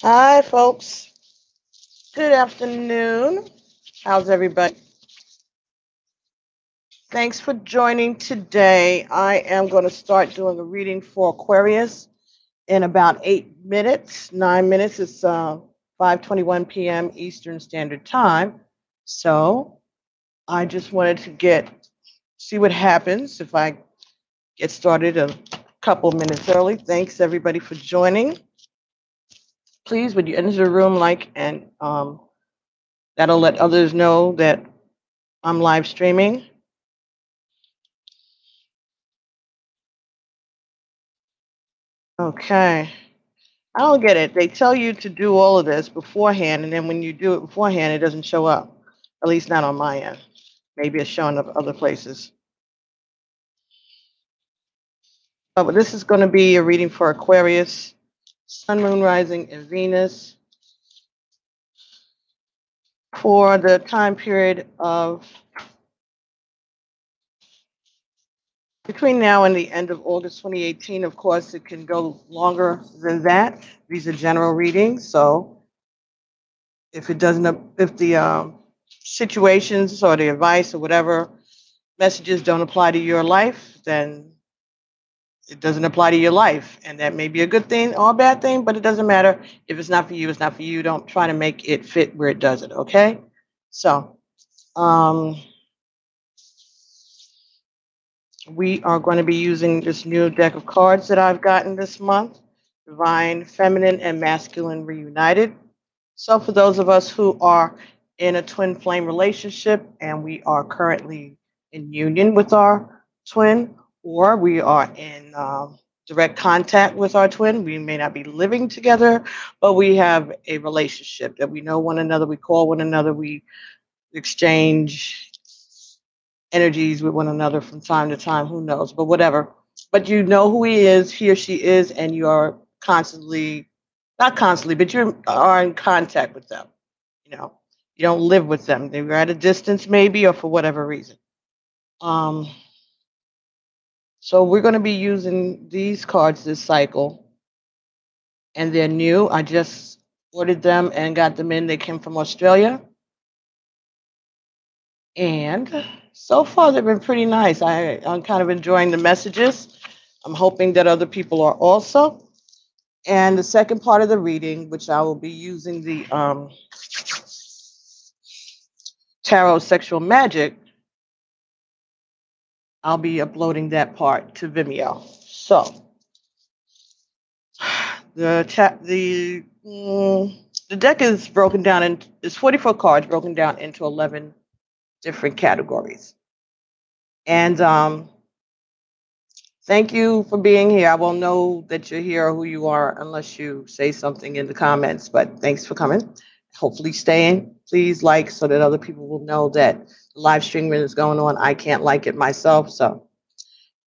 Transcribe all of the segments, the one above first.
Hi, folks. Good afternoon. How's everybody? Thanks for joining today. I am going to start doing a reading for Aquarius in about 8 minutes. 9 minutes. It's 5:21 p.m. Eastern Standard Time. So I just wanted to see what happens if I get started a couple minutes early. Thanks everybody for joining. Please, would you enter the room and that'll let others know that I'm live streaming. Okay. I don't get it. They tell you to do all of this beforehand, and then when you do it beforehand, it doesn't show up. At least not on my end. Maybe it's showing up other places. But this is going to be a reading for Aquarius, Sun, Moon, Rising, and Venus for the time period of between now and the end of August 2018. Of course, it can go longer than that. These are general readings, so if it doesn't, if the situations or the advice or whatever messages don't apply to your life, then it doesn't apply to your life. And that may be a good thing or a bad thing, but it doesn't matter. If it's not for you, it's not for you. Don't try to make it fit where it doesn't, okay? So, um, we are going to be using this new deck of cards that I've gotten this month, Divine, Feminine, and Masculine Reunited. So, for those of us who are in a twin flame relationship and we are currently in union with our twin, or we are in direct contact with our twin, we may not be living together, but we have a relationship that we know one another, we call one another, we exchange energies with one another from time to time, who knows, but whatever. But you know who he or she is, and you are constantly, not constantly, but you are in contact with them. You know, you don't live with them. They're at a distance, maybe, or for whatever reason. Um, so we're going to be using these cards this cycle, and they're new. I just ordered them and got them in. They came from Australia, and so far they've been pretty nice. I'm kind of enjoying the messages. I'm hoping that other people are also. And the second part of the reading, which I will be using the Tarot Sexual Magic, I'll be uploading that part to Vimeo. So the deck is broken down in it's 44 cards broken down into 11 different categories. And thank you for being here. I won't know that you're here or who you are unless you say something in the comments, but thanks for coming. Hopefully staying. Please like so that other people will know that the live streaming is going on. I can't like it myself. So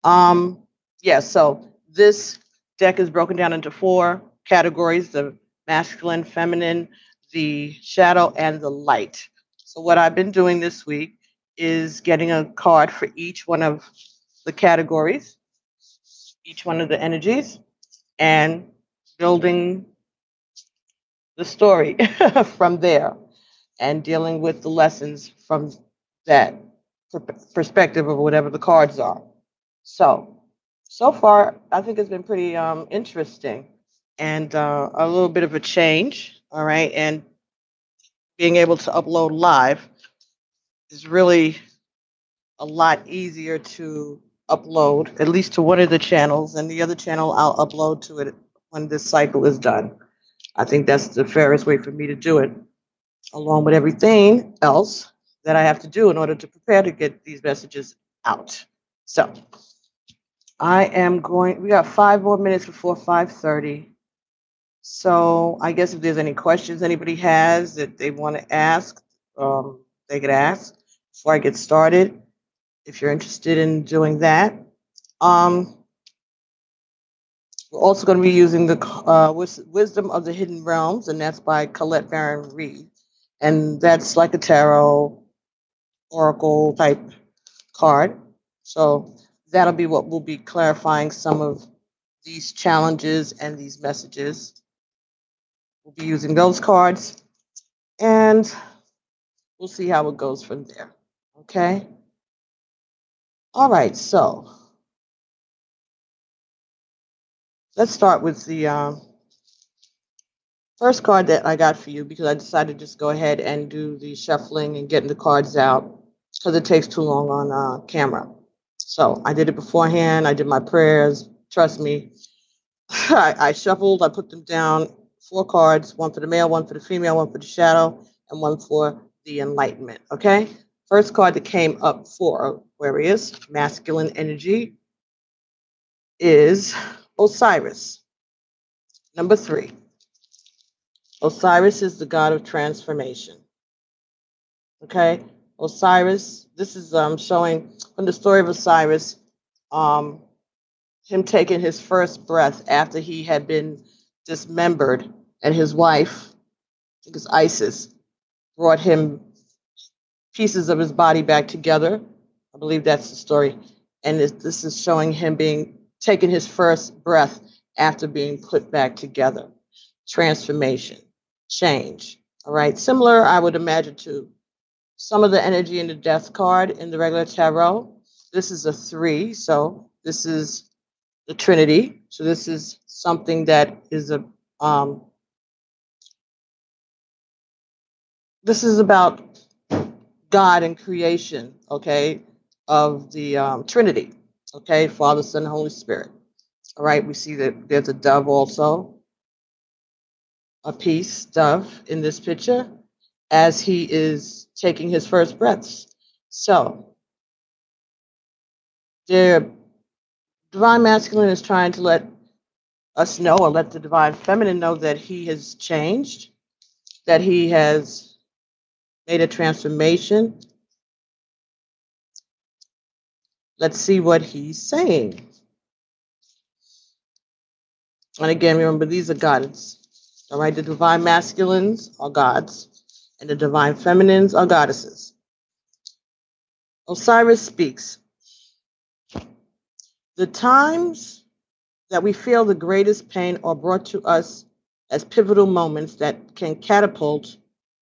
um yeah, so this deck is broken down into four categories: the masculine, feminine, the shadow, and the light. So what I've been doing this week is getting a card for each one of the categories, each one of the energies, and building the story from there and dealing with the lessons from that perspective of whatever the cards are. So far, I think it's been pretty interesting and a little bit of a change. All right. And being able to upload live is really a lot easier to upload, at least to one of the channels, and the other channel I'll upload to it when this cycle is done. I think that's the fairest way for me to do it, along with everything else that I have to do in order to prepare to get these messages out. So we got 5 more minutes before 5:30. So I guess if there's any questions anybody has that they want to ask, they could ask before I get started. If you're interested in doing that. Um, we're also going to be using the Wisdom of the Hidden Realms, and that's by Colette Baron Reed. And that's like a tarot oracle type card. So that'll be what will be clarifying some of these challenges and these messages We'll be using those cards, and we'll see how it goes from there. Okay? All right, so let's start with the first card that I got for you, because I decided to just go ahead and do the shuffling and getting the cards out because it takes too long on camera. So I did it beforehand. I did my prayers. Trust me. I shuffled. I put them down. 4 cards, one for the male, one for the female, one for the shadow, and one for the enlightenment. Okay? First card that came up for Aquarius, masculine energy, is Osiris. Number 3. Osiris is the god of transformation. Okay? Osiris, this is showing from the story of Osiris, um, him taking his first breath after he had been dismembered, and his wife, I think it's Isis, brought him pieces of his body back together. I believe that's the story. And this is showing him being taking his first breath after being put back together. Transformation, change. All right. Similar, I would imagine, to some of the energy in the death card in the regular tarot. This is a 3. So this is the Trinity. So this is something that is this is about God and creation, okay, of the Trinity, okay, Father, Son, and Holy Spirit. All right, we see that there's a dove also, a peace dove in this picture as he is taking his first breaths. So, the divine masculine is trying to let us know, or let the divine feminine know, that he has changed, that he has made a transformation. Let's see what he's saying. And again, remember, these are gods. All right, the divine masculines are gods, and the divine feminines are goddesses. Osiris speaks. The times that we feel the greatest pain are brought to us as pivotal moments that can catapult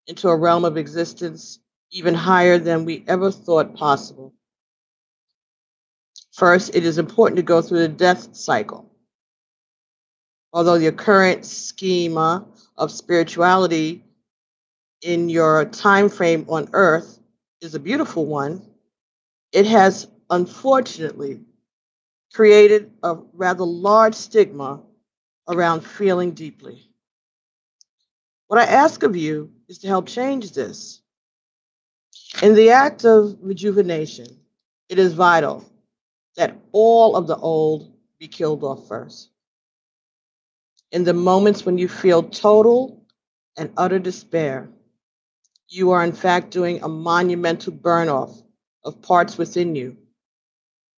into a realm of existence even higher than we ever thought possible. First, it is important to go through the death cycle. Although your current schema of spirituality in your time frame on earth is a beautiful one, it has unfortunately created a rather large stigma around feeling deeply. What I ask of you is to help change this. In the act of rejuvenation, it is vital that all of the old be killed off first. In the moments when you feel total and utter despair, you are in fact doing a monumental burn off of parts within you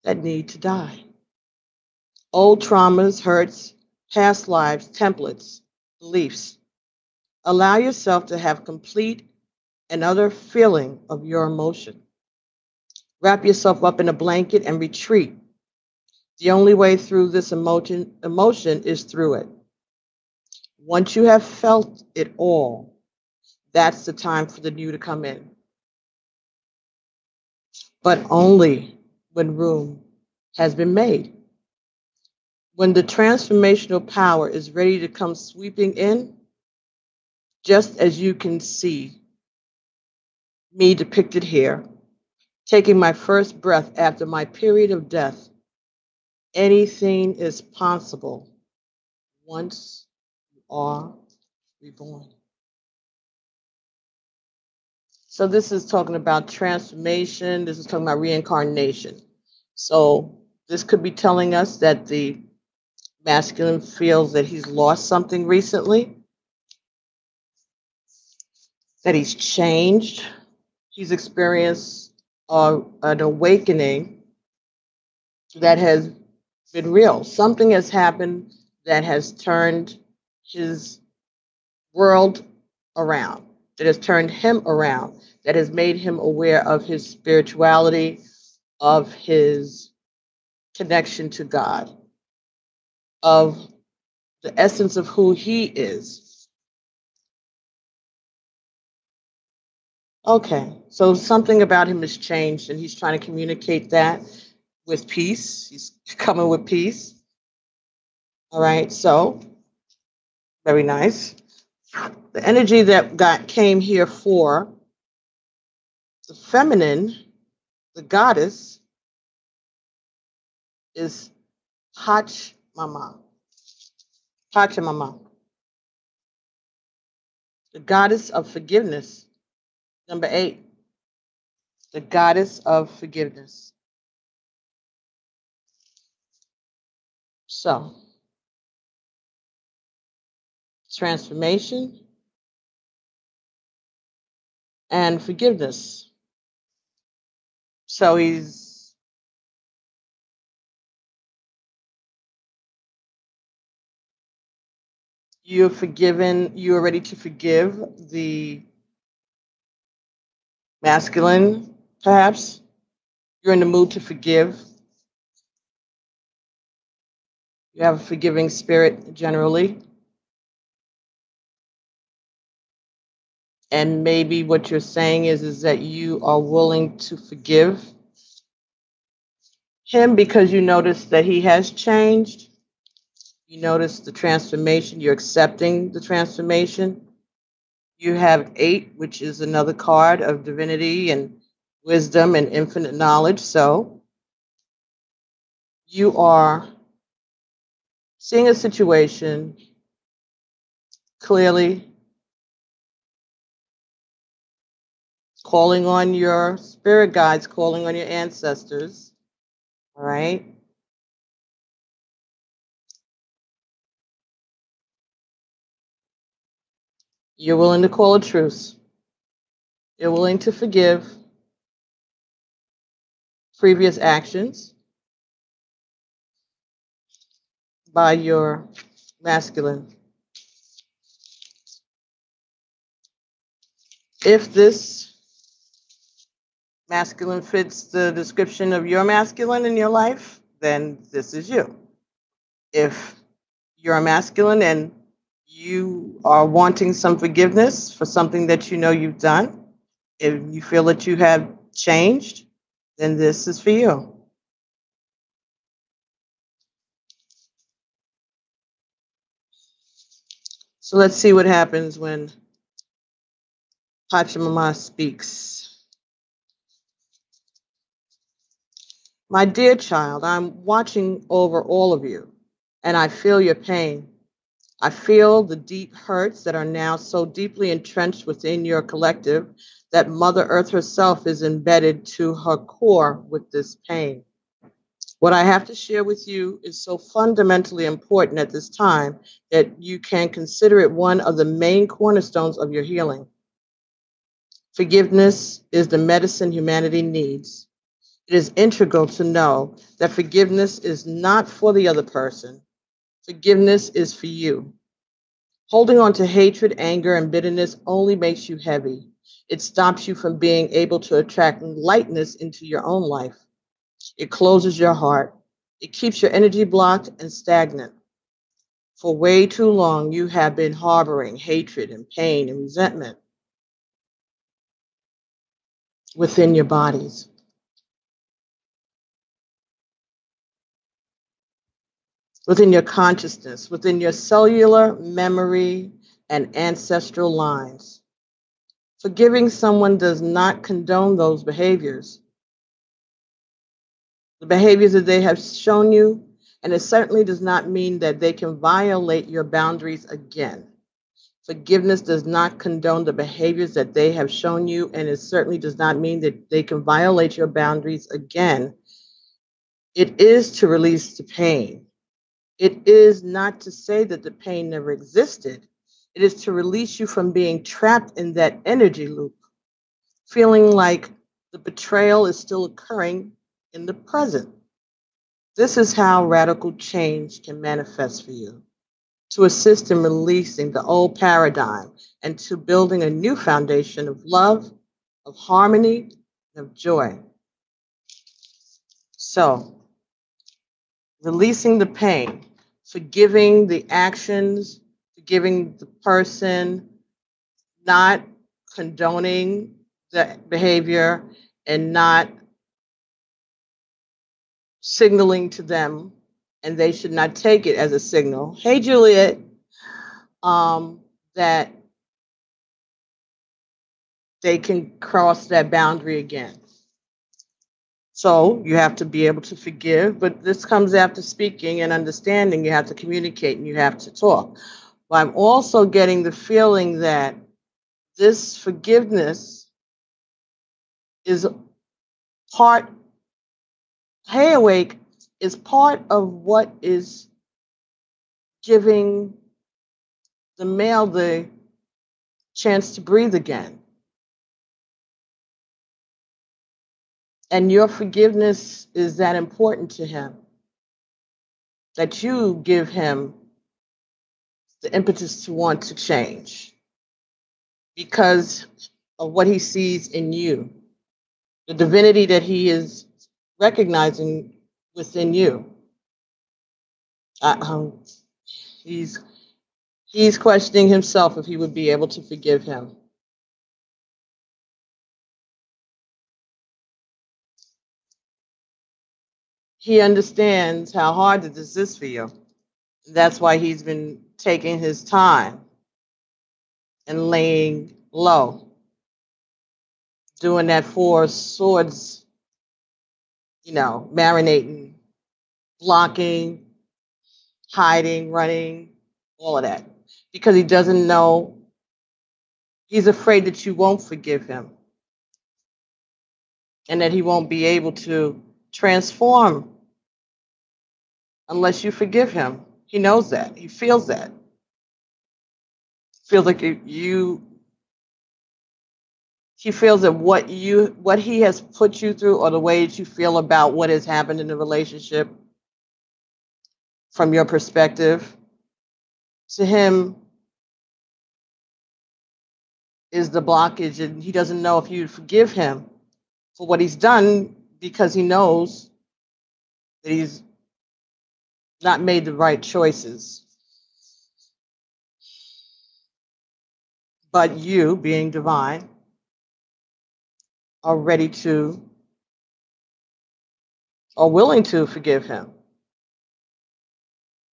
that need to die. Old traumas, hurts, past lives, templates, beliefs. Allow yourself to have complete and utter feeling of your emotion. Wrap yourself up in a blanket and retreat. The only way through this emotion is through it. Once you have felt it all, that's the time for the new to come in. But only when room has been made. When the transformational power is ready to come sweeping in, just as you can see me depicted here, taking my first breath after my period of death, anything is possible once you are reborn. So this is talking about transformation. This is talking about reincarnation. So this could be telling us that the masculine feels that he's lost something recently, that he's changed, he's experienced an awakening that has been real. Something has happened that has turned his world around, that has turned him around, that has made him aware of his spirituality, of his connection to God, of the essence of who he is. Okay, so something about him has changed, and he's trying to communicate that with peace. He's coming with peace. All right, so very nice. The energy that got came here for the feminine, the goddess, is Hach Mama. Pachamama, the goddess of forgiveness. Number 8, the goddess of forgiveness. So, transformation and forgiveness. So you're forgiven, you're ready to forgive the masculine, perhaps. You're in the mood to forgive. You have a forgiving spirit generally. And maybe what you're saying is that you are willing to forgive him because you notice that he has changed. You notice the transformation. You're accepting the transformation. You have 8, which is another card of divinity and wisdom and infinite knowledge. So you are seeing a situation clearly, calling on your spirit guides, calling on your ancestors. All right. You're willing to call a truce. You're willing to forgive previous actions by your masculine. If this masculine fits the description of your masculine in your life, then this is you. If you're a masculine and you are wanting some forgiveness for something that you know you've done, if you feel that you have changed, then this is for you. So let's see what happens when Pachamama speaks. My dear child, I'm watching over all of you, and I feel your pain. I feel the deep hurts that are now so deeply entrenched within your collective that Mother Earth herself is embedded to her core with this pain. What I have to share with you is so fundamentally important at this time that you can consider it one of the main cornerstones of your healing. Forgiveness is the medicine humanity needs. It is integral to know that forgiveness is not for the other person. Forgiveness is for you. Holding on to hatred, anger, and bitterness only makes you heavy. It stops you from being able to attract lightness into your own life. It closes your heart. It keeps your energy blocked and stagnant. For way too long, you have been harboring hatred and pain and resentment within your bodies, within your consciousness, within your cellular memory and ancestral lines. Forgiving someone does not condone those behaviors, the behaviors that they have shown you, and it certainly does not mean that they can violate your boundaries again. Forgiveness does not condone the behaviors that they have shown you, and it certainly does not mean that they can violate your boundaries again. It is to release the pain. It is not to say that the pain never existed. It is to release you from being trapped in that energy loop, feeling like the betrayal is still occurring in the present. This is how radical change can manifest for you, to assist in releasing the old paradigm and to building a new foundation of love, of harmony, and of joy. So, releasing the pain, forgiving the actions, forgiving the person, not condoning the behavior and not signaling to them, and they should not take it as a signal. Hey, Juliet, um, that they can cross that boundary again. So you have to be able to forgive, but this comes after speaking and understanding. You have to communicate and you have to talk. But I'm also getting the feeling that this forgiveness is part, hey, awake, is part of what is giving the male the chance to breathe again. And your forgiveness is that important to him that you give him the impetus to want to change because of what he sees in you, the divinity that he is recognizing within you. Uh, um, he's he's questioning himself if he would be able to forgive him. He understands how hard this is for you. That's why he's been taking his time and laying low, doing that four swords, marinating, blocking, hiding, running, all of that. Because he doesn't know, he's afraid that you won't forgive him and that he won't be able to transform unless you forgive him. He knows that. He feels that. Feels like he feels that what he has put you through or the way that you feel about what has happened in the relationship from your perspective to him is the blockage, and he doesn't know if you forgive him for what he's done because he knows that he's not made the right choices. But you, being divine, are ready to or willing to forgive him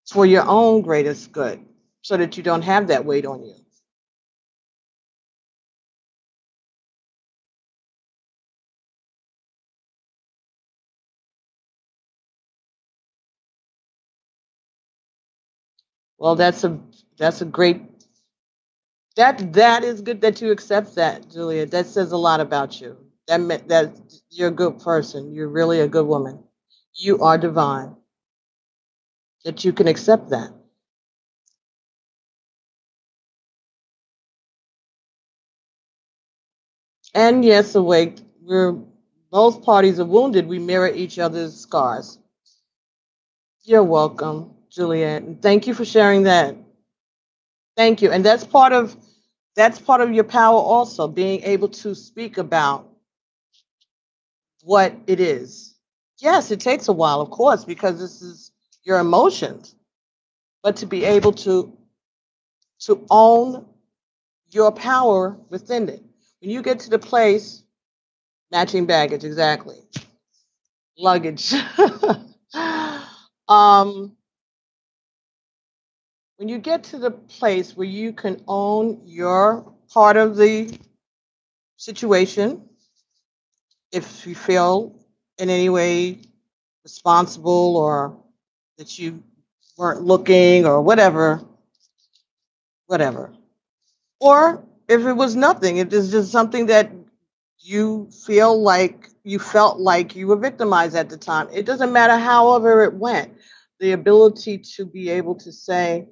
for your own greatest good so that you don't have that weight on you. Well, that's a great that is good that you accept that, Julia. That says a lot about you. That you're a good person. You're really a good woman. You are divine. That you can accept that. And yes, awake. We're both parties are wounded. We mirror each other's scars. You're welcome, Juliet. And thank you for sharing that. Thank you. And that's part of your power also, being able to speak about what it is. Yes, it takes a while, of course, because this is your emotions, but to be able to own your power within it. When you get to the place, matching baggage, exactly, luggage. um, when you get to the place where you can own your part of the situation, if you feel in any way responsible or that you weren't looking or whatever. Or if it was nothing, if it's just something that you felt like you were victimized at the time. It doesn't matter however it went. The ability to be able to say,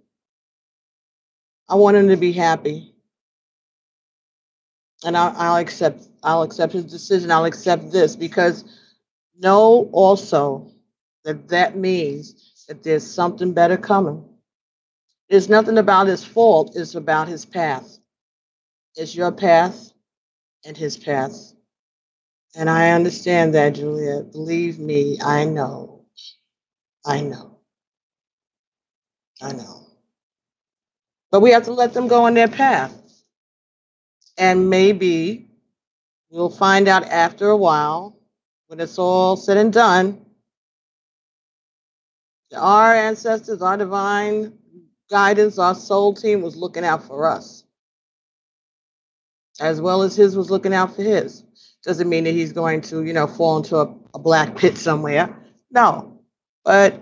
I want him to be happy. And I'll accept his decision. I'll accept this because know also that means that there's something better coming. It's nothing about his fault, it's about his path. It's your path and his path. And I understand that, Julia. Believe me, I know. I know. I know. But we have to let them go on their path. And maybe We'll find out after a while, when it's all said and done, our ancestors, our divine guidance, our soul team was looking out for us, as well as his was looking out for his. Doesn't mean that he's going to, fall into a black pit somewhere. No, but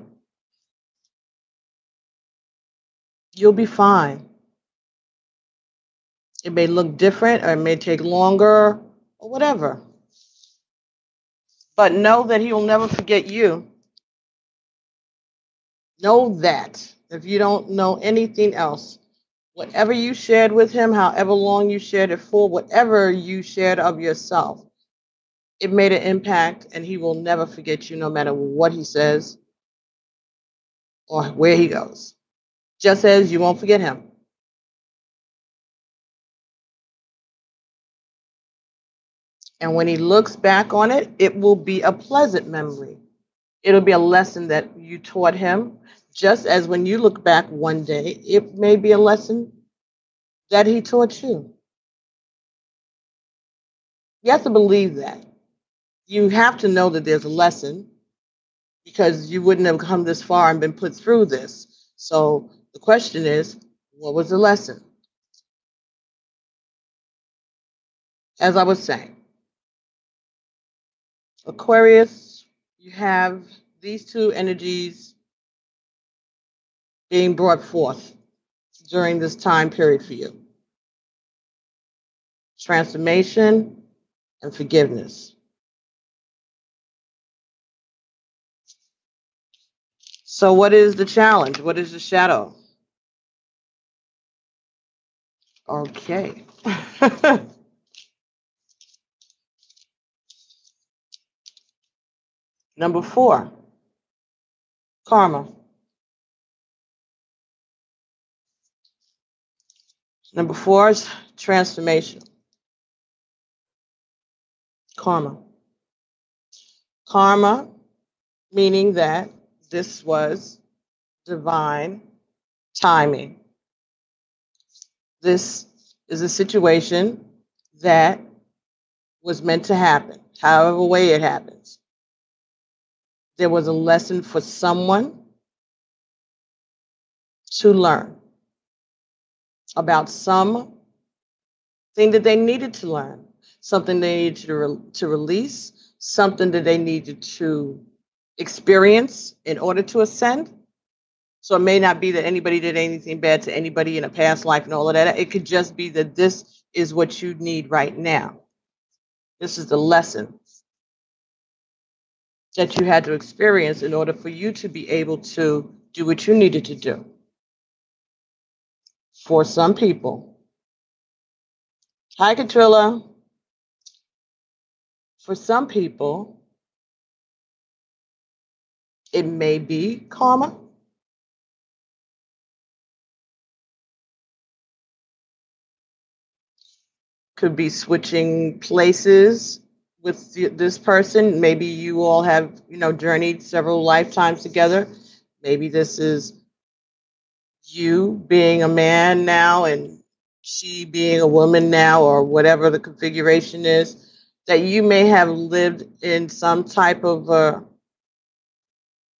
you'll be fine. It may look different or it may take longer or whatever. But know that he will never forget you. Know that if you don't know anything else, whatever you shared with him, however long you shared it for, whatever you shared of yourself, it made an impact and he will never forget you no matter what he says or where he goes. Just as you won't forget him. And when he looks back on it, it will be a pleasant memory. It'll be a lesson that you taught him, just as when you look back one day, it may be a lesson that he taught you. You have to believe that. You have to know that there's a lesson because you wouldn't have come this far and been put through this. So the question is, what was the lesson? As I was saying, Aquarius, you have these two energies being brought forth during this time period for you: transformation and forgiveness. So, what is the challenge? What is the shadow? Okay. Number 4, karma. Number 4 is transformation. Karma. Karma, meaning that this was divine timing. This is a situation that was meant to happen, however way it happens. There was a lesson for someone to learn about something that they needed to learn, something they needed to release, something that they needed to experience in order to ascend. So it may not be that anybody did anything bad to anybody in a past life and all of that. It could just be that this is what you need right now. This is the lesson that you had to experience in order for you to be able to do what you needed to do. For some people, hi, Katrilla. For some people, it may be karma. Could be switching places with this person. Maybe you all have, journeyed several lifetimes together. Maybe this is you being a man now and she being a woman now, or whatever the configuration is, that you may have lived in some type of a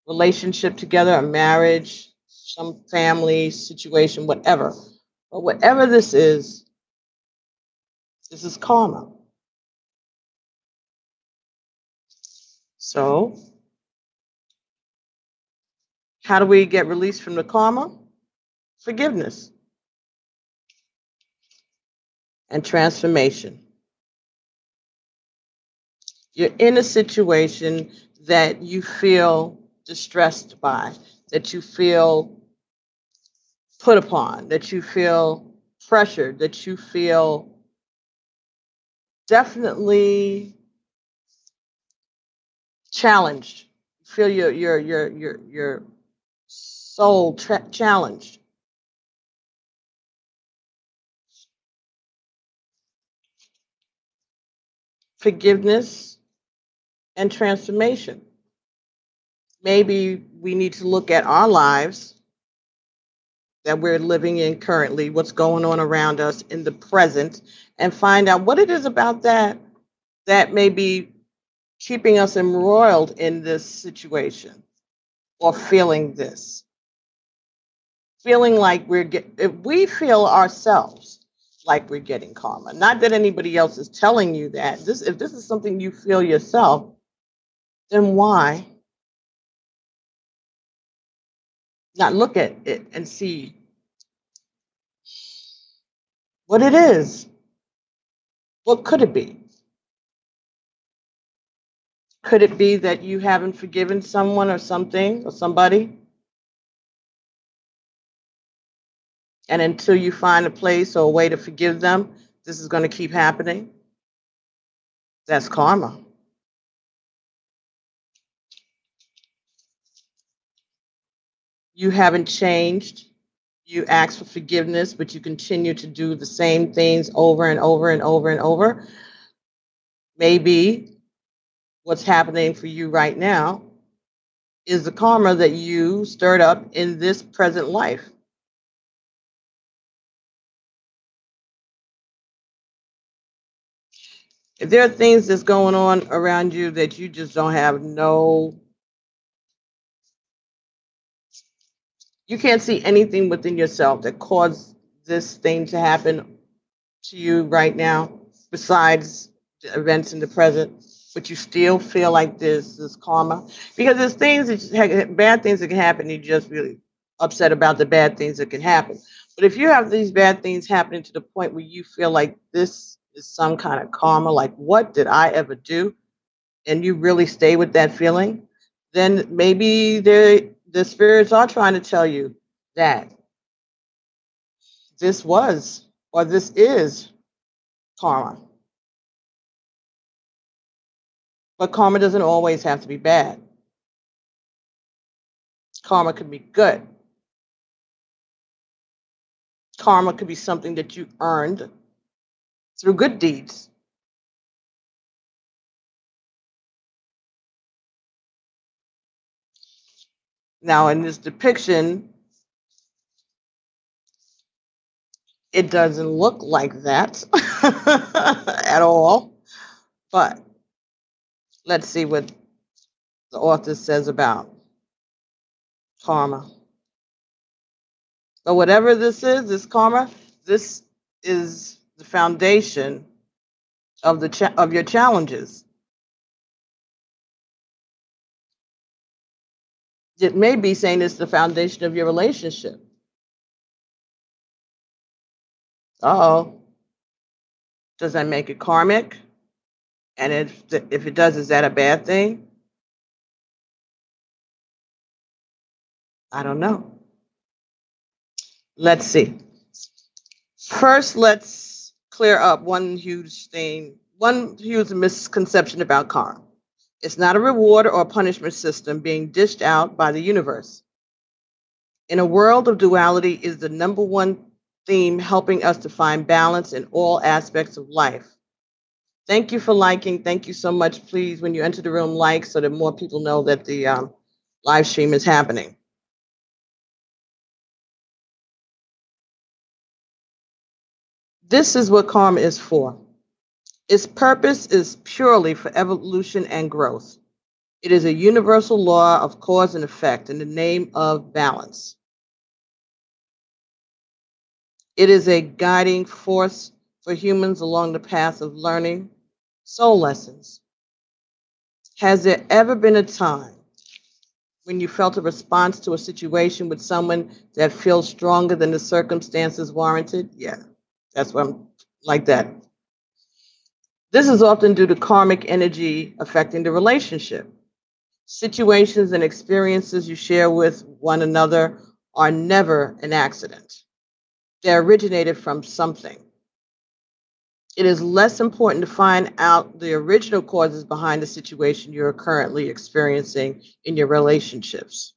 relationship together, a marriage, some family situation, whatever. But whatever this is karma. So, how do we get released from the karma? Forgiveness and transformation. You're in a situation that you feel distressed by, that you feel put upon, that you feel pressured, that you feel definitely challenged. You feel your soul challenged. Forgiveness and transformation. Maybe we need to look at our lives that we're living in currently, what's going on around us in the present, and find out what it is about that that may be keeping us embroiled in this situation or feeling this, feeling like if we feel ourselves like we're getting karma, not that anybody else is telling you that. If this is something you feel yourself, then why not look at it and see what it is? What could it be? Could it be that you haven't forgiven someone or something or somebody? And until you find a place or a way to forgive them, this is going to keep happening. That's karma. You haven't changed. You ask for forgiveness, but you continue to do the same things over and over and over and over. Maybe what's happening for you right now is the karma that you stirred up in this present life. If there are things that's going on around you that you just don't have you can't see anything within yourself that caused this thing to happen to you right now, besides the events in the present, but you still feel like this is karma. Because there's bad things that can happen, you just really upset about the bad things that can happen. But if you have these bad things happening to the point where you feel like this is some kind of karma, like what did I ever do? And you really stay with that feeling, then maybe the spirits are trying to tell you that this was or this is karma. But karma doesn't always have to be bad. Karma could be good. Karma could be something that you earned through good deeds. Now, in this depiction, it doesn't look like that at all. But let's see what the author says about karma. But whatever this karma, this is the foundation of of your challenges. It may be saying it's the foundation of your relationship. Oh, does that make it karmic? And if it does, is that a bad thing? I don't know. Let's see. First, let's clear up one huge thing, one huge misconception about karma. It's not a reward or a punishment system being dished out by the universe. In a world of duality is the number one theme helping us to find balance in all aspects of life. Thank you for liking. Thank you so much. Please, when you enter the room, like so that more people know that the live stream is happening. This is what karma is for. Its purpose is purely for evolution and growth. It is a universal law of cause and effect in the name of balance. It is a guiding force for humans along the path of learning soul lessons. Has there ever been a time when you felt a response to a situation with someone that feels stronger than the circumstances warranted? Yeah, that's what I'm like that. This is often due to karmic energy affecting the relationship. Situations and experiences you share with one another are never an accident. They originated from something. It is less important to find out the original causes behind the situation you're currently experiencing in your relationships.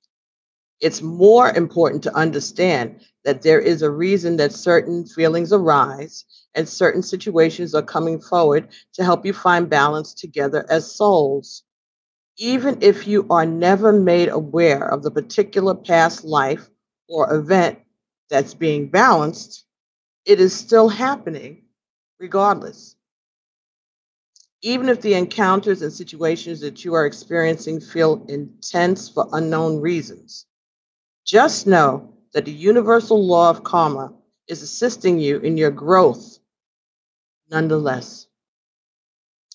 It's more important to understand that there is a reason that certain feelings arise and certain situations are coming forward to help you find balance together as souls. Even if you are never made aware of the particular past life or event that's being balanced, it is still happening regardless. Even if the encounters and situations that you are experiencing feel intense for unknown reasons, just know that the universal law of karma is assisting you in your growth nonetheless.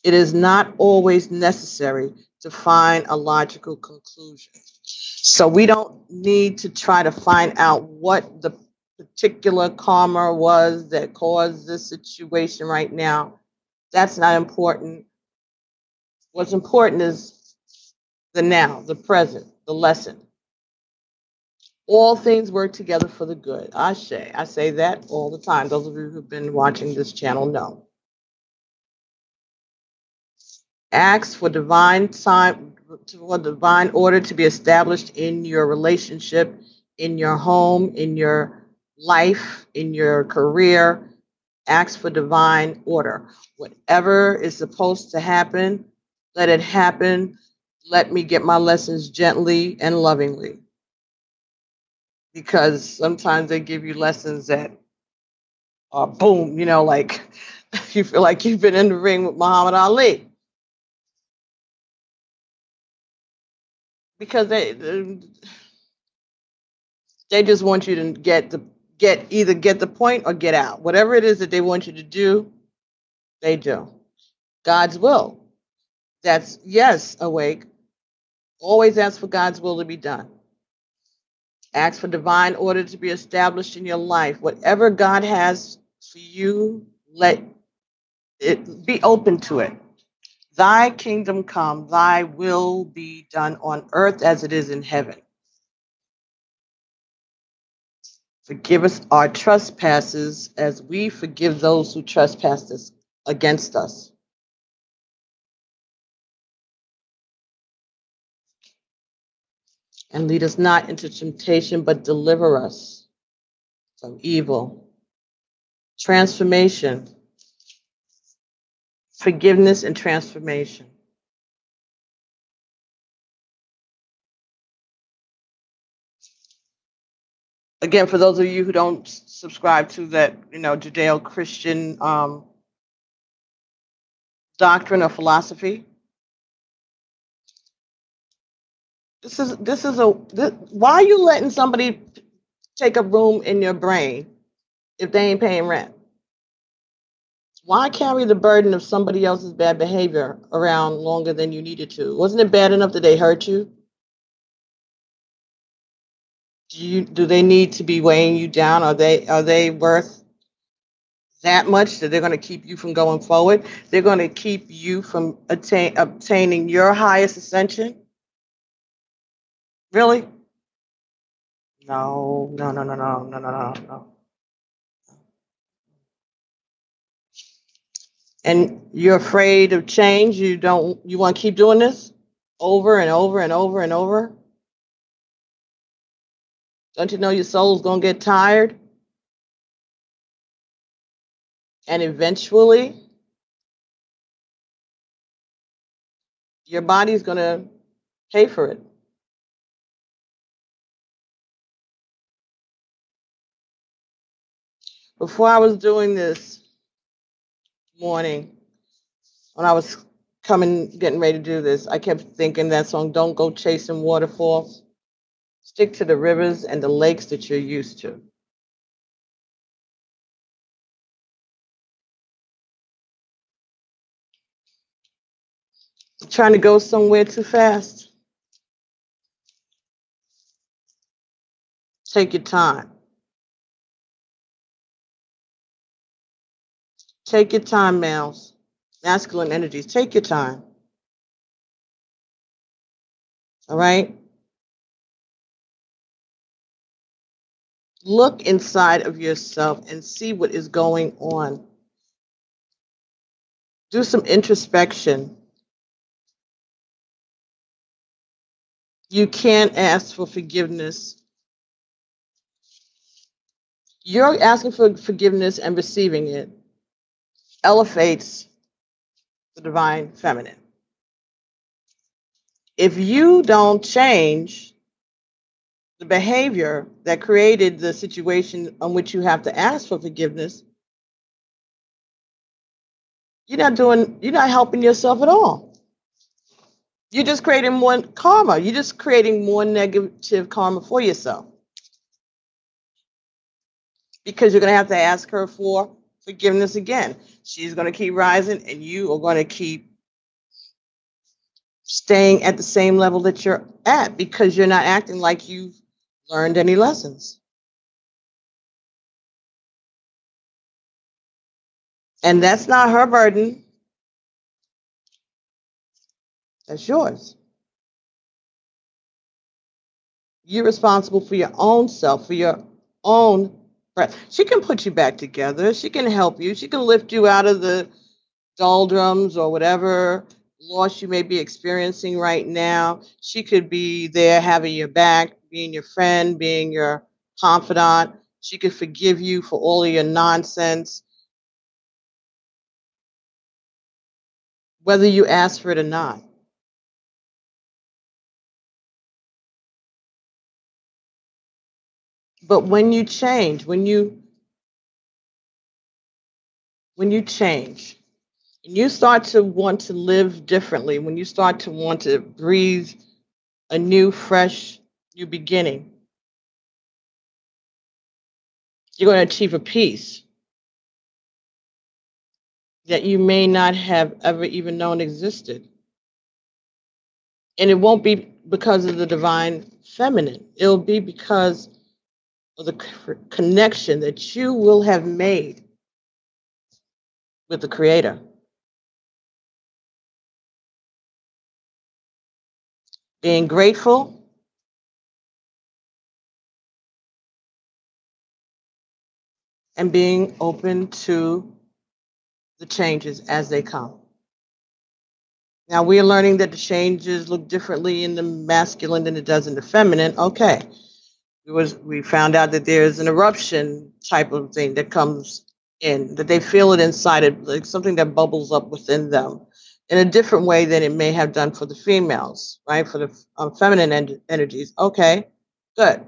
It is not always necessary to find a logical conclusion. So we don't need to try to find out what the particular karma was that caused this situation right now. That's not important. What's important is the now, the present, the lesson. All things work together for the good. I say that all the time. Those of you who've been watching this channel know. Ask for divine time, for divine order to be established in your relationship, in your home, in your life, in your career. Ask for divine order. Whatever is supposed to happen, let it happen. Let me get my lessons gently and lovingly. Because sometimes they give you lessons that are boom, like you feel like you've been in the ring with Muhammad Ali. Because they just want you to get the point or get out. Whatever it is that they want you to do, they do. God's will. That's yes, awake. Always ask for God's will to be done. Ask for divine order to be established in your life. Whatever God has for you, let it be open to it. Thy kingdom come, thy will be done on earth as it is in heaven. Forgive us our trespasses as we forgive those who trespass us against us. And lead us not into temptation, but deliver us from evil. Transformation, forgiveness, and transformation. Again, for those of you who don't subscribe to that, Judeo-Christian doctrine or philosophy, why are you letting somebody take a room in your brain if they ain't paying rent? Why carry the burden of somebody else's bad behavior around longer than you needed to? Wasn't it bad enough that they hurt you? Do they need to be weighing you down? Are they worth that much that they're going to keep you from going forward? They're going to keep you from obtaining your highest ascension? Really? No, no, no, no, no, no, no, no, no. And you're afraid of change. You want to keep doing this over and over and over and over? Don't you know your soul's going to get tired? And eventually, your body's going to pay for it. Before I was doing this morning, when I was getting ready to do this, I kept thinking that song, Don't Go Chasing Waterfalls. Stick to the rivers and the lakes that you're used to. Trying to go somewhere too fast. Take your time. Take your time, males. Masculine energies. Take your time. All right? Look inside of yourself and see what is going on. Do some introspection. You can't ask for forgiveness. You're asking for forgiveness and receiving it elevates the divine feminine. If you don't change the behavior that created the situation on which you have to ask for forgiveness, you're not helping yourself at all. You're just creating more karma. You're just creating more negative karma for yourself because you're going to have to ask her for forgiveness again. She's going to keep rising, and you are going to keep staying at the same level that you're at because you're not acting like you've learned any lessons. And that's not her burden, that's yours. You're responsible for your own self, for your own breath. She can put you back together. She can help you. She can lift you out of the doldrums or whatever loss you may be experiencing right now. She could be there having your back, being your friend, being your confidant. She could forgive you for all of your nonsense, whether you ask for it or not. But when you change, when you start to want to live differently, when you start to want to breathe a new, fresh, new beginning, you're going to achieve a peace that you may not have ever even known existed. And it won't be because of the divine feminine, it'll be because of the connection that you will have made with the Creator. Being grateful and being open to the changes as they come. Now we're learning that the changes look differently in the masculine than it does in the feminine. Okay. We found out that there's an eruption type of thing that comes in, that they feel it inside it, like something that bubbles up within them in a different way than it may have done for the females, right? For the feminine energies. Okay, good.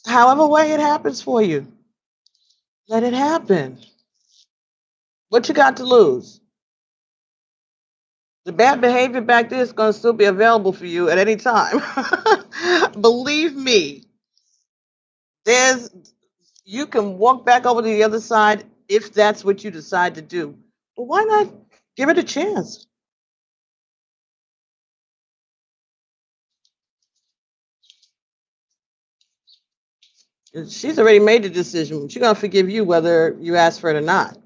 However way it happens for you, let it happen. What you got to lose? The bad behavior back there is going to still be available for you at any time. Believe me, there's you can walk back over to the other side if that's what you decide to do. But why not give it a chance? She's already made the decision. She's going to forgive you whether you ask for it or not,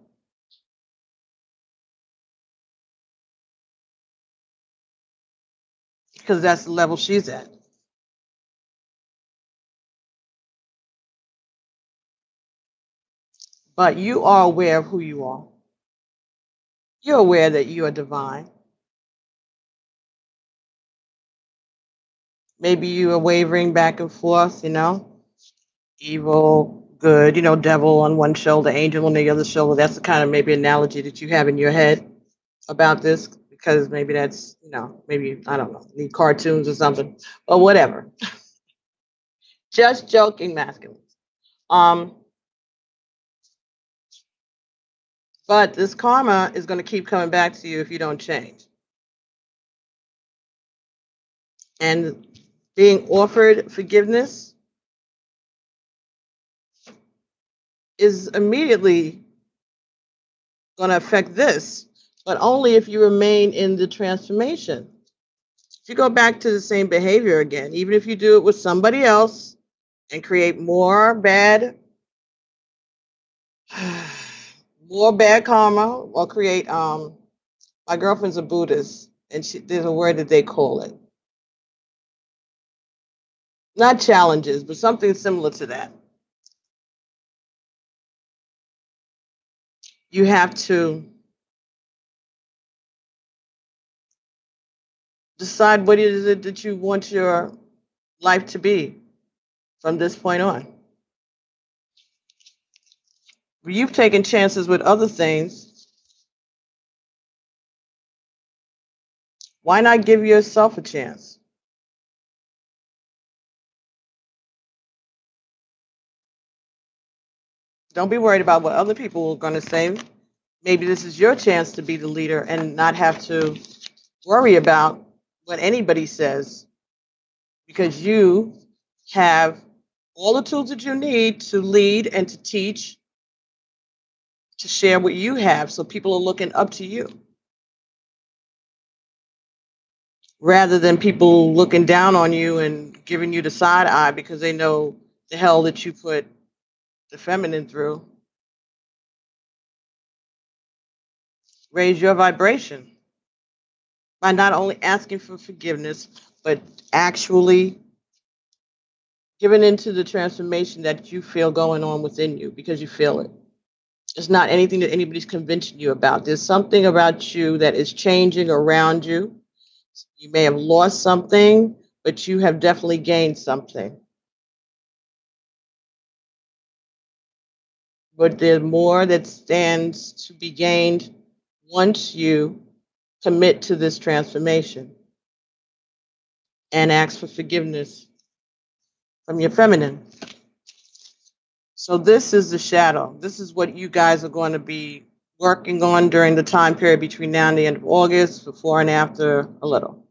because that's the level she's at. But you are aware of who you are. You're aware that you are divine. Maybe you are wavering back and forth, evil, good, devil on one shoulder, angel on the other shoulder. That's the kind of maybe analogy that you have in your head about this, because maybe that's, maybe, I don't know, need cartoons or something, but whatever. Just joking, masculine. Um, but this karma is going to keep coming back to you if you don't change. And being offered forgiveness is immediately going to affect this, but only if you remain in the transformation. If you go back to the same behavior again, even if you do it with somebody else and create more bad karma, or create my girlfriend's a Buddhist, and there's a word that they call it, not challenges, but something similar to that. You have to decide what is it that you want your life to be from this point on. You've taken chances with other things. Why not give yourself a chance? Don't be worried about what other people are going to say. maybe this is your chance to be the leader and not have to worry about what anybody says, because you have all the tools that you need to lead and to teach, to share what you have. So people are looking up to you rather than people looking down on you and giving you the side eye because they know the hell that you put the feminine through. Raise your vibration by not only asking for forgiveness, but actually giving into the transformation that you feel going on within you because you feel it. It's not anything that anybody's convincing you about. There's something about you that is changing around you. You may have lost something, but you have definitely gained something. But there's more that stands to be gained once you commit to this transformation and ask for forgiveness from your feminine. So this is the shadow. This is what you guys are going to be working on during the time period between now and the end of August, before and after a little.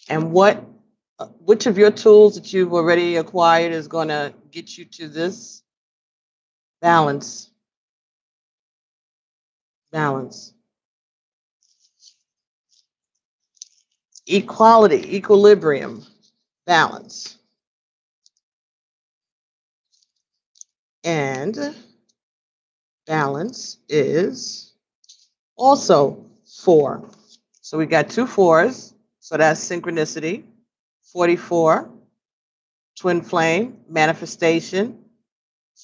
And which of your tools that you've already acquired is going to get you to this balance? Balance. Equality, equilibrium, balance. And balance is also 4. So we got 2 4s. So that's synchronicity. 44, twin flame, manifestation.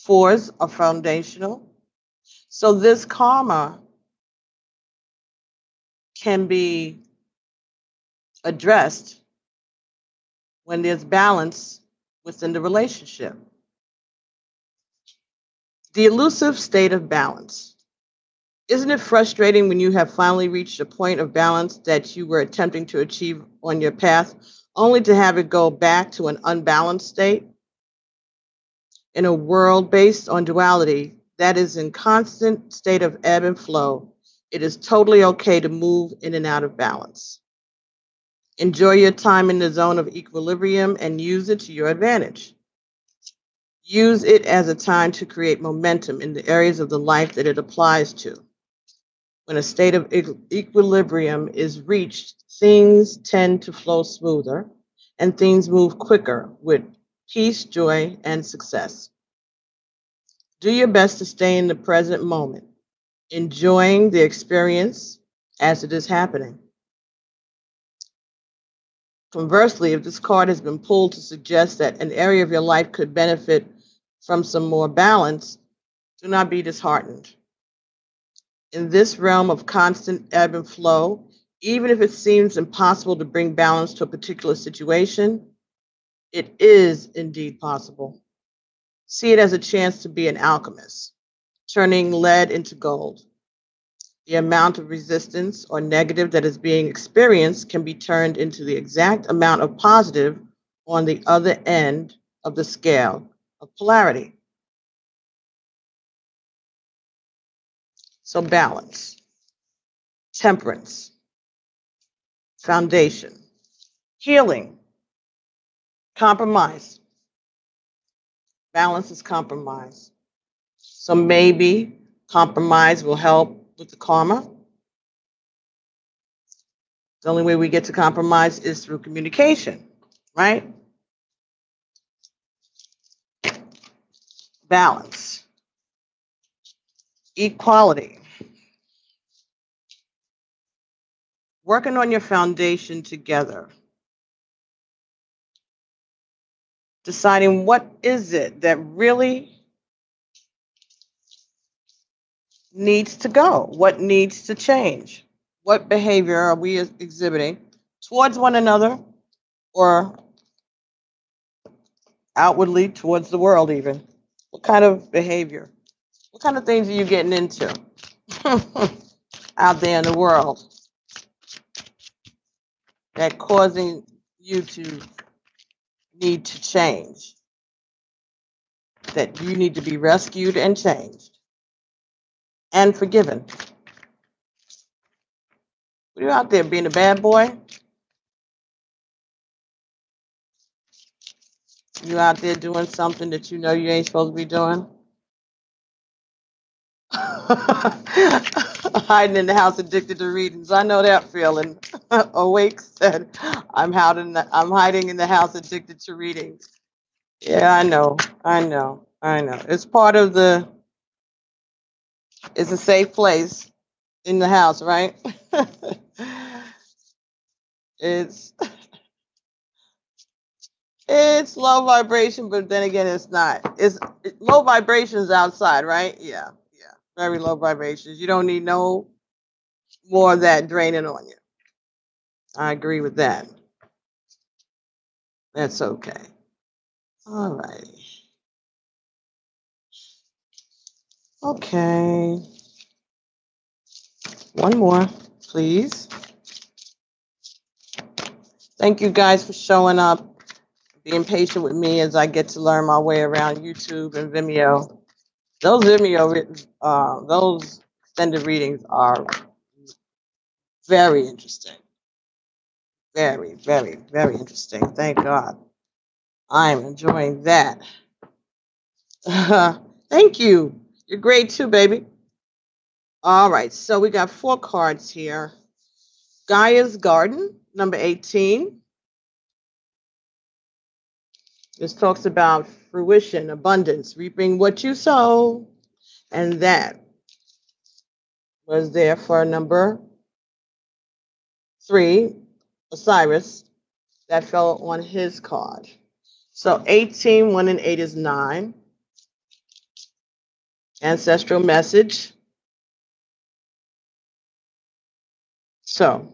4s are foundational. So this karma can be addressed when there's balance within the relationship. The elusive state of balance. Isn't it frustrating when you have finally reached a point of balance that you were attempting to achieve on your path, only to have it go back to an unbalanced state? In a world based on duality that is in constant state of ebb and flow, it is totally okay to move in and out of balance. Enjoy your time in the zone of equilibrium and use it to your advantage. Use it as a time to create momentum in the areas of the life that it applies to. When a state of equilibrium is reached, things tend to flow smoother and things move quicker with peace, joy, and success. Do your best to stay in the present moment, enjoying the experience as it is happening. Conversely, if this card has been pulled to suggest that an area of your life could benefit from some more balance, do not be disheartened. In this realm of constant ebb and flow, even if it seems impossible to bring balance to a particular situation, it is indeed possible. See it as a chance to be an alchemist, turning lead into gold. The amount of resistance or negative that is being experienced can be turned into the exact amount of positive on the other end of the scale of polarity. So balance, temperance, foundation, healing, compromise. Balance is compromise. So maybe compromise will help with the karma. The only way we get to compromise is through communication, right? Balance, equality. Working on your foundation together. Deciding what is it that really needs to go, what needs to change, what behavior are we exhibiting towards one another or outwardly towards the world even. What kind of behavior, what kind of things are you getting into out there in the world that causing you to need to change, that you need to be rescued and changed? and forgiven. You out there being a bad boy? You out there doing something that you know you ain't supposed to be doing? Hiding in the house addicted to readings. I know that feeling. Awake said, I'm hiding in the house addicted to readings. Yeah, I know. I know. I know. It's part of it's a safe place in the house, right? it's it's low vibration, but then again it's not. Low vibrations outside, right? Yeah. Yeah. Very low vibrations. You don't need no more of that draining on you. I agree with that. That's okay. All righty. Okay. One more, please. Thank you guys for showing up, being patient with me as I get to learn my way around YouTube and Vimeo. Those extended readings are very interesting. Very, very, very interesting. Thank God. I'm enjoying that. Thank you. You're great too, baby. All right, so we got 4 cards here. Gaia's Garden, number 18. This talks about fruition, abundance, reaping what you sow. And that was there for number 3, Osiris. That fell on his card. So 18, 1 and 8 is 9. Ancestral message. So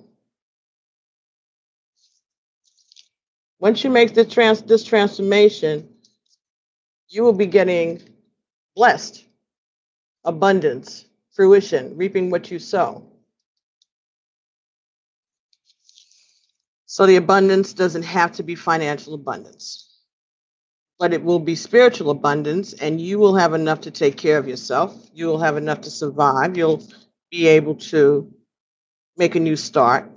once you make this transformation, you will be getting blessed, abundance, fruition, reaping what you sow. So the abundance doesn't have to be financial abundance, but it will be spiritual abundance, and you will have enough to take care of yourself. You will have enough to survive. You'll be able to make a new start.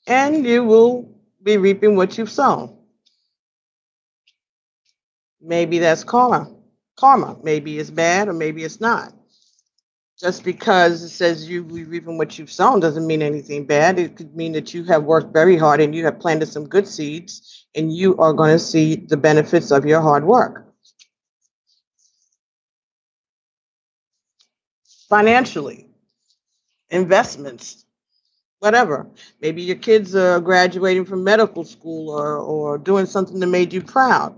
And you will be reaping what you've sown. Maybe that's karma. Karma. Maybe it's bad or maybe it's not. Just because it says you will be reaping what you've sown doesn't mean anything bad. It could mean that you have worked very hard and you have planted some good seeds and you are going to see the benefits of your hard work. Financially, investments, whatever. Maybe your kids are graduating from medical school or doing something that made you proud.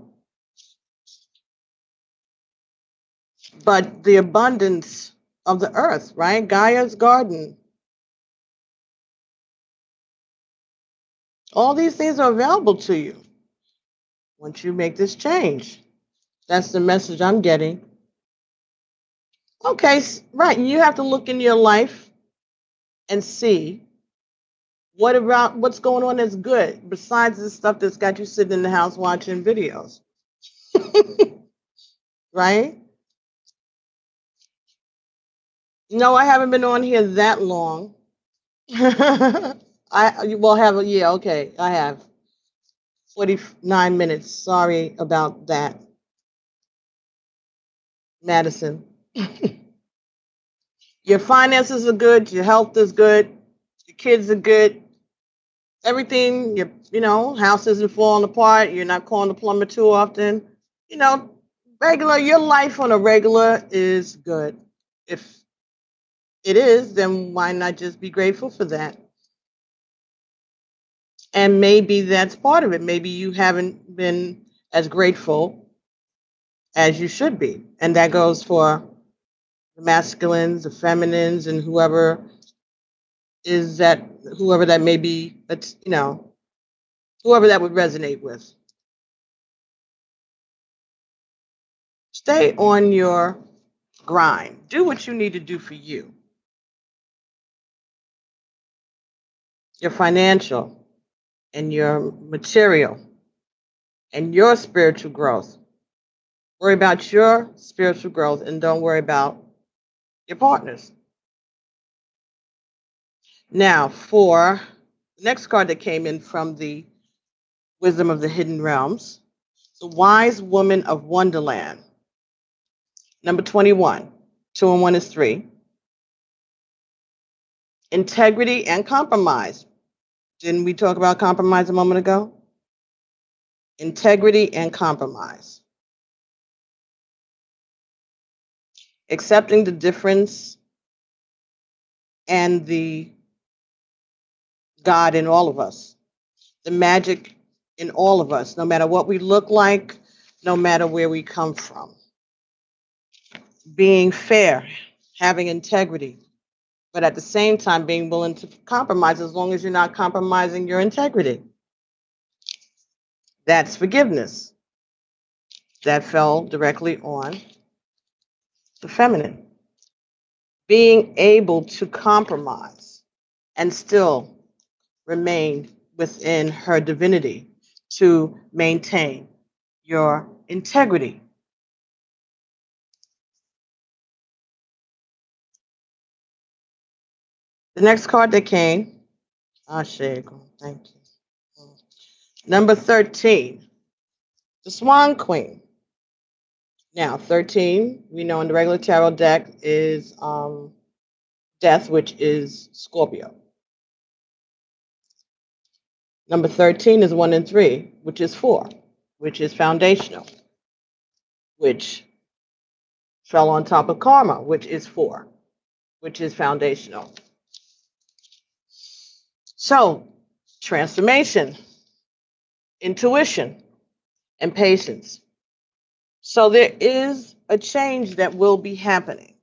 But the abundance of the earth, right? Gaia's garden. All these things are available to you once you make this change. That's the message I'm getting. Okay, right. You have to look in your life and see what's going on that's good besides the stuff that's got you sitting in the house watching videos. Right? No, I haven't been on here that long. I will have yeah, okay. I have 49 minutes. Sorry about that, Madison. Your finances are good, your health is good, your kids are good, everything, your house isn't falling apart, you're not calling the plumber too often. You know, your life on a regular is good. If it is, then why not just be grateful for that? And maybe that's part of it. Maybe you haven't been as grateful as you should be. And that goes for the masculines, the feminines, and whoever that may be, whoever that would resonate with. Stay on your grind. Do what you need to do for you. Your financial and your material and your spiritual growth. Worry about your spiritual growth and don't worry about your partners. Now, for the next card that came in from the Wisdom of the Hidden Realms, the Wise Woman of Wonderland. Number 21. 2 and 1 is 3. Integrity and compromise. Didn't we talk about compromise a moment ago? Integrity and compromise. Accepting the difference and the God in all of us, the magic in all of us, no matter what we look like, no matter where we come from. Being fair, having integrity, but at the same time being willing to compromise as long as you're not compromising your integrity. That's forgiveness. That fell directly on the feminine. Being able to compromise and still remain within her divinity to maintain your integrity. The next card that came, thank you. Number 13, the Swan Queen. Now, 13, we know in the regular tarot deck is Death, which is Scorpio. Number 13 is 1 and 3, which is 4, which is foundational, which fell on top of Karma, which is 4, which is foundational. So, transformation, intuition, and patience. So, there is a change that will be happening,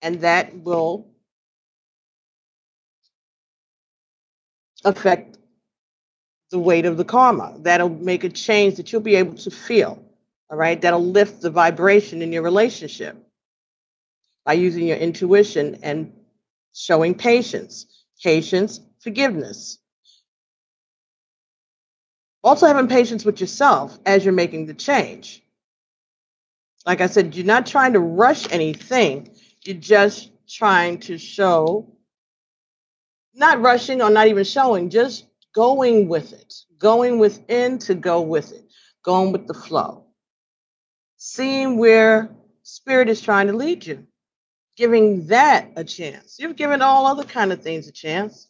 and that will affect the weight of the karma. That'll make a change that you'll be able to feel. All right. That'll lift the vibration in your relationship by using your intuition and showing patience, forgiveness. Also, having patience with yourself as you're making the change. Like I said, you're not trying to rush anything. You're just trying to show, not rushing or not even showing, just going with it, going within to go with it, going with the flow, seeing where spirit is trying to lead you, giving that a chance. You've given all other kind of things a chance.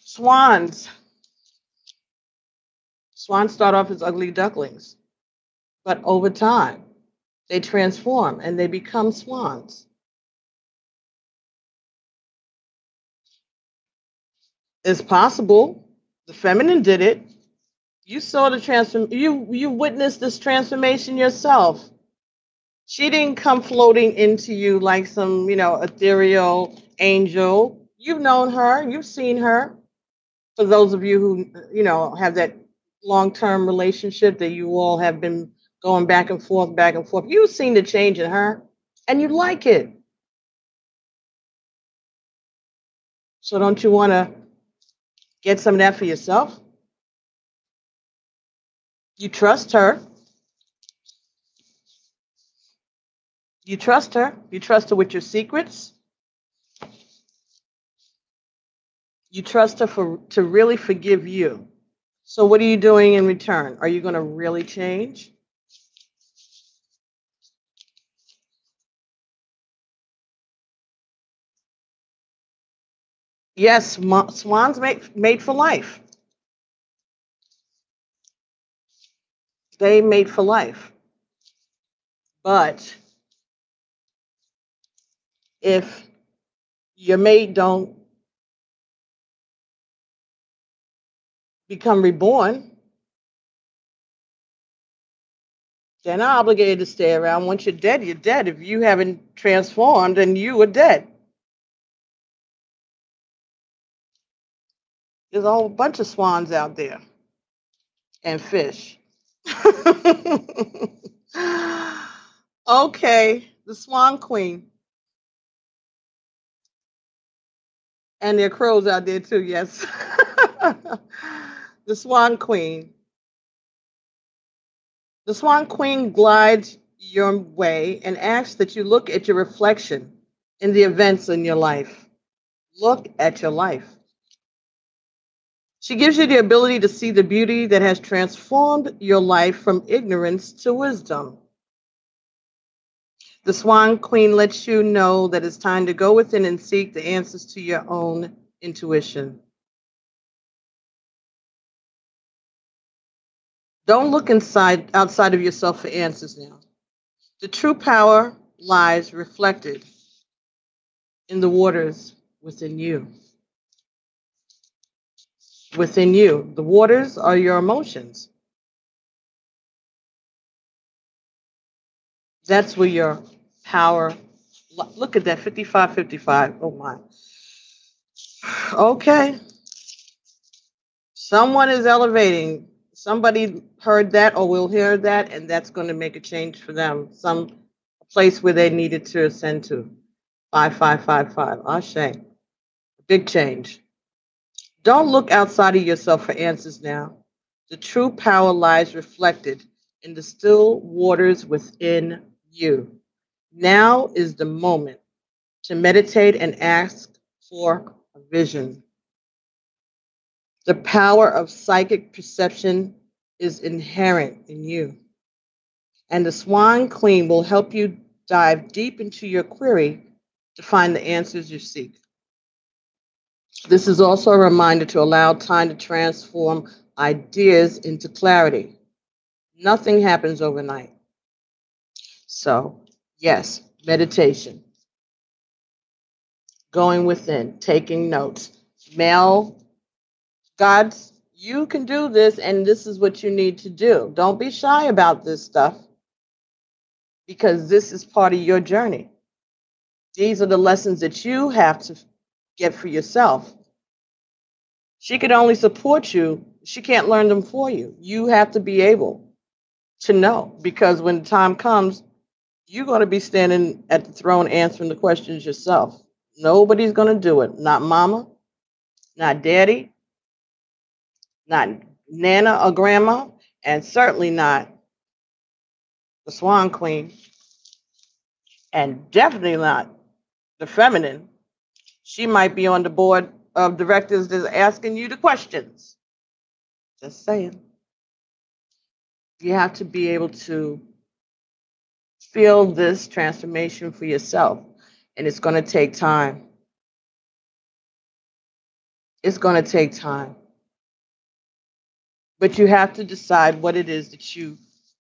Swans. Swans start off as ugly ducklings, but over time, they transform and they become swans. It's possible. The feminine did it. You saw the transform. You witnessed this transformation yourself. She didn't come floating into you like some, ethereal angel. You've known her. You've seen her. For those of you who, have that long-term relationship that you all have been going back and forth, back and forth. You've seen the change in her, and you like it. So don't you want to get some of that for yourself? You trust her. You trust her. You trust her with your secrets. You trust her to really forgive you. So what are you doing in return? Are you going to really change? Yes, swans made for life. They made for life. But if your mate don't become reborn, they're not obligated to stay around. Once you're dead, you're dead. If you haven't transformed, then you are dead. There's a whole bunch of swans out there and fish. Okay, the Swan Queen. And there are crows out there too, yes. The Swan Queen. The Swan Queen glides your way and asks that you look at your reflection in the events in your life. Look at your life. She gives you the ability to see the beauty that has transformed your life from ignorance to wisdom. The Swan Queen lets you know that it's time to go within and seek the answers to your own intuition. Don't look outside of yourself for answers now. The true power lies reflected in the waters within you. Within you. The waters are your emotions. That's where your power. Look at that 55-55. Oh my. Okay. Someone is elevating. Somebody heard that or will hear that, and that's going to make a change for them. Some place where they needed to ascend to. 5555. Ashe. Big change. Don't look outside of yourself for answers now. The true power lies reflected in the still waters within you. Now is the moment to meditate and ask for a vision. The power of psychic perception is inherent in you, and the Swan Queen will help you dive deep into your query to find the answers you seek. This is also a reminder to allow time to transform ideas into clarity. Nothing happens overnight. So, yes, meditation, going within, taking notes. Male gods, you can do this, and this is what you need to do. Don't be shy about this stuff because this is part of your journey. These are the lessons that you have to get for yourself. She can only support you, she can't learn them for you. You have to be able to know because when the time comes, you're going to be standing at the throne answering the questions yourself. Nobody's going to do it. Not mama, not daddy, not nana or grandma, and certainly not the Swan Queen, and definitely not the feminine. She might be on the board of directors that's asking you the questions. Just saying. You have to be able to feel this transformation for yourself, and it's going to take time. It's going to take time. But you have to decide what it is that you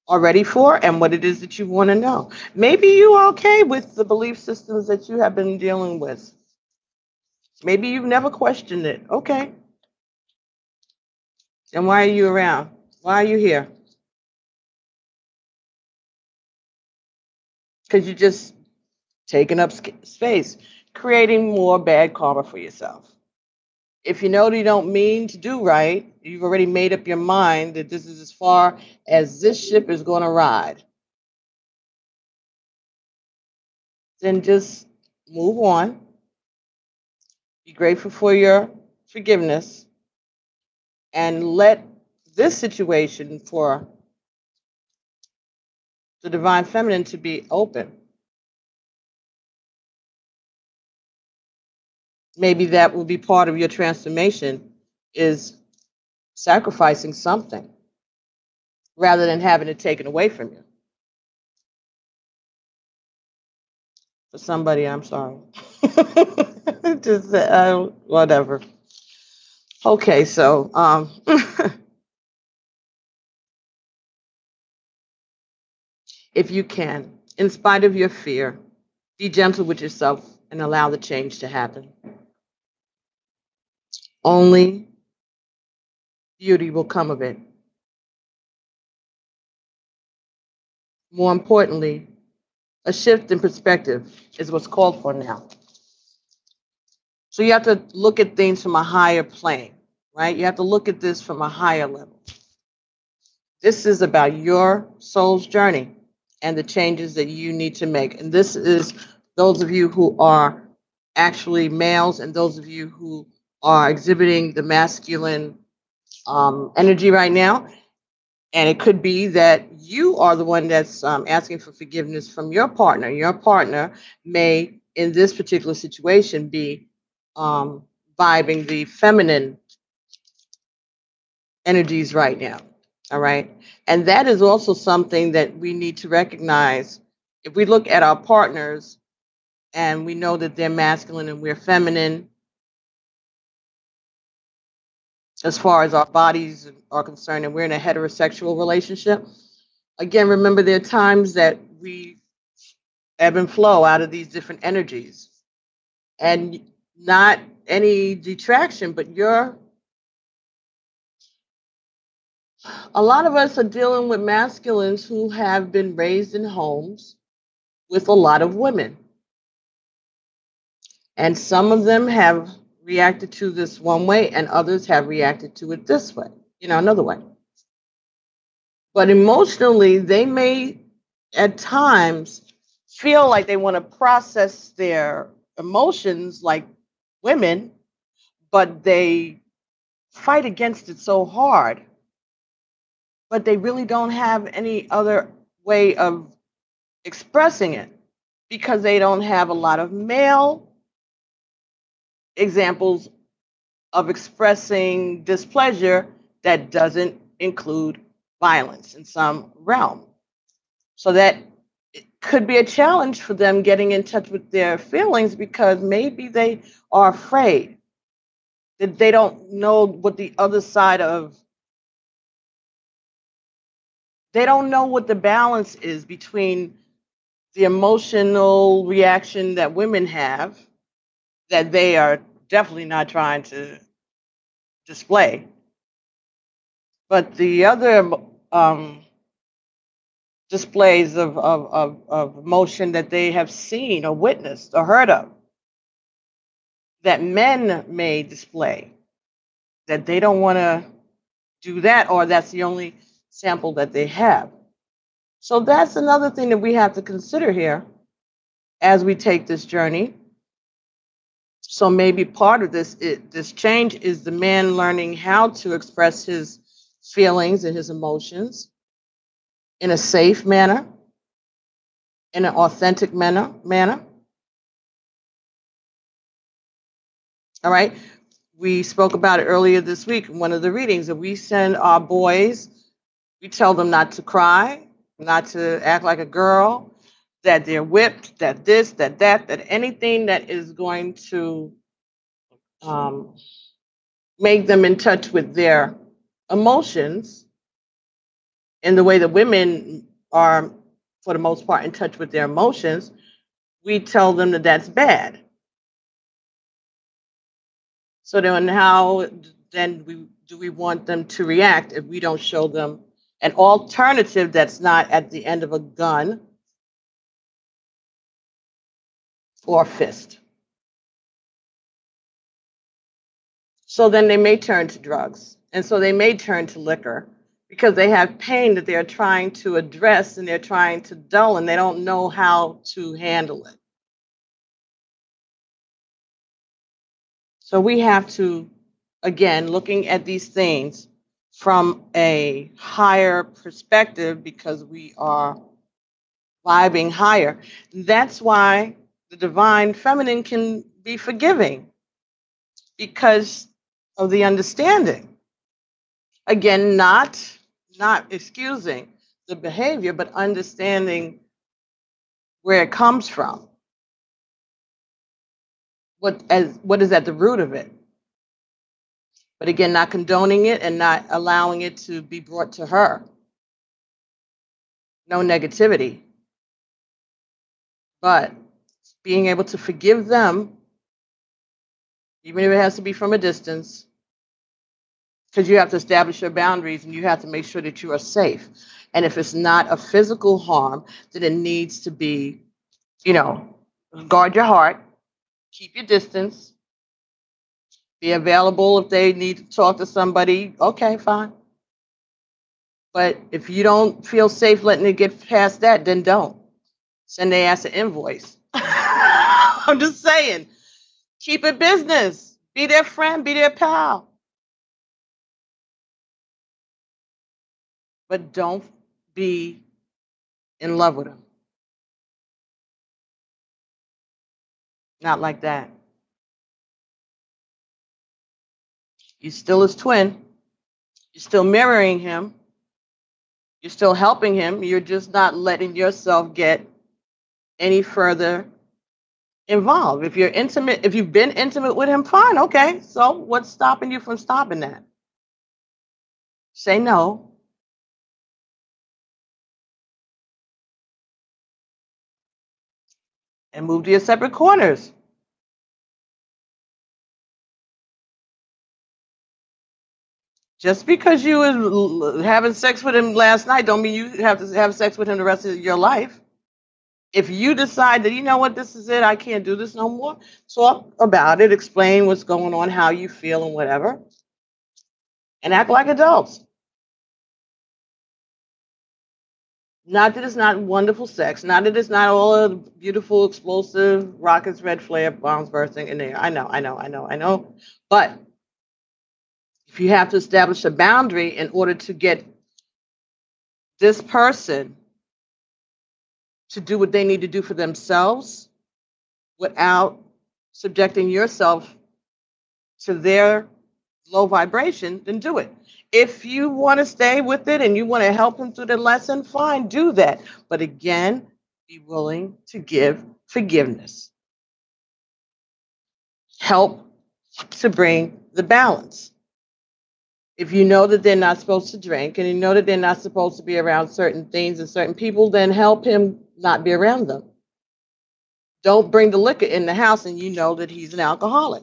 are ready for and what it is that you want to know. Maybe you're okay with the belief systems that you have been dealing with. Maybe you've never questioned it. Okay. Then why are you around? Why are you here? Because you're just taking up space, creating more bad karma for yourself. If you know that you don't mean to do right, you've already made up your mind that this is as far as this ship is going to ride, then just move on. Be grateful for your forgiveness and let this situation for the divine feminine to be open. Maybe that will be part of your transformation is sacrificing something rather than having it taken away from you. For somebody, I'm sorry. Just whatever. Okay, so if you can, in spite of your fear, be gentle with yourself and allow the change to happen. Only beauty will come of it. More importantly, a shift in perspective is what's called for now. So you have to look at things from a higher plane, right? You have to look at this from a higher level. This is about your soul's journey and the changes that you need to make. And this is those of you who are actually males and those of you who are exhibiting the masculine energy right now. And it could be that you are the one that's asking for forgiveness from your partner. Your partner may, in this particular situation, be um, vibing the feminine energies right now. All right. And that is also something that we need to recognize. If we look at our partners and we know that they're masculine and we're feminine, as far as our bodies are concerned, and we're in a heterosexual relationship, again, remember there are times that we ebb and flow out of these different energies. And not any detraction, but a lot of us are dealing with masculines who have been raised in homes with a lot of women. And some of them have reacted to this one way, and others have reacted to it this way, another way. But emotionally, they may at times feel like they want to process their emotions like women, but they fight against it so hard, but they really don't have any other way of expressing it because they don't have a lot of male examples of expressing displeasure that doesn't include violence in some realm. So that it could be a challenge for them getting in touch with their feelings because maybe they are afraid that they don't know what the other side of, they don't know what the balance is between the emotional reaction that women have that they are definitely not trying to display, but the other displays of emotion that they have seen or witnessed or heard of that men may display, that they don't want to do that, or that's the only sample that they have. So that's another thing that we have to consider here as we take this journey. So maybe part of this change is the man learning how to express his feelings and his emotions in a safe manner, in an authentic manner. All right. We spoke about it earlier this week in one of the readings that we send our boys, we tell them not to cry, not to act like a girl, that they're whipped, that this, that anything that is going to um, make them in touch with their emotions in the way that women are, for the most part, in touch with their emotions, we tell them that that's bad. So then, how then do we want them to react if we don't show them an alternative that's not at the end of a gun or a fist? So then they may turn to drugs, and so they may turn to liquor because they have pain that they're trying to address and they're trying to dull, and they don't know how to handle it. So we have to, again, looking at these things from a higher perspective because we are vibing higher. That's why the divine feminine can be forgiving because of the understanding. Again, not excusing the behavior, but understanding where it comes from. What is at the root of it? But again, not condoning it and not allowing it to be brought to her. No negativity, but being able to forgive them, even if it has to be from a distance, because you have to establish your boundaries and you have to make sure that you are safe. And if it's not a physical harm, then it needs to be, you know, guard your heart, keep your distance, be available if they need to talk to somebody. Okay, fine. But if you don't feel safe letting it get past that, then don't. Send their ass an invoice. I'm just saying. Keep it business. Be their friend, be their pal. But don't be in love with him. Not like that. You're still his twin. You're still mirroring him. You're still helping him. You're just not letting yourself get any further involved. If you're intimate, if you've been intimate with him, fine, okay. So what's stopping you from stopping that? Say no. And move to your separate corners. Just because you was having sex with him last night don't mean you have to have sex with him the rest of your life. If you decide that, you know what, this is it, I can't do this no more, talk about it, explain what's going on, how you feel, and whatever, and act like adults. Not that it's not wonderful sex, not that it's not all of the beautiful, explosive rockets, red flare, bombs bursting in there. I know. But if you have to establish a boundary in order to get this person to do what they need to do for themselves without subjecting yourself to their low vibration, then do it. If you want to stay with it and you want to help him through the lesson, fine, do that. But again, be willing to give forgiveness. Help to bring the balance. If you know that they're not supposed to drink and you know that they're not supposed to be around certain things and certain people, then help him not be around them. Don't bring the liquor in the house and you know that he's an alcoholic.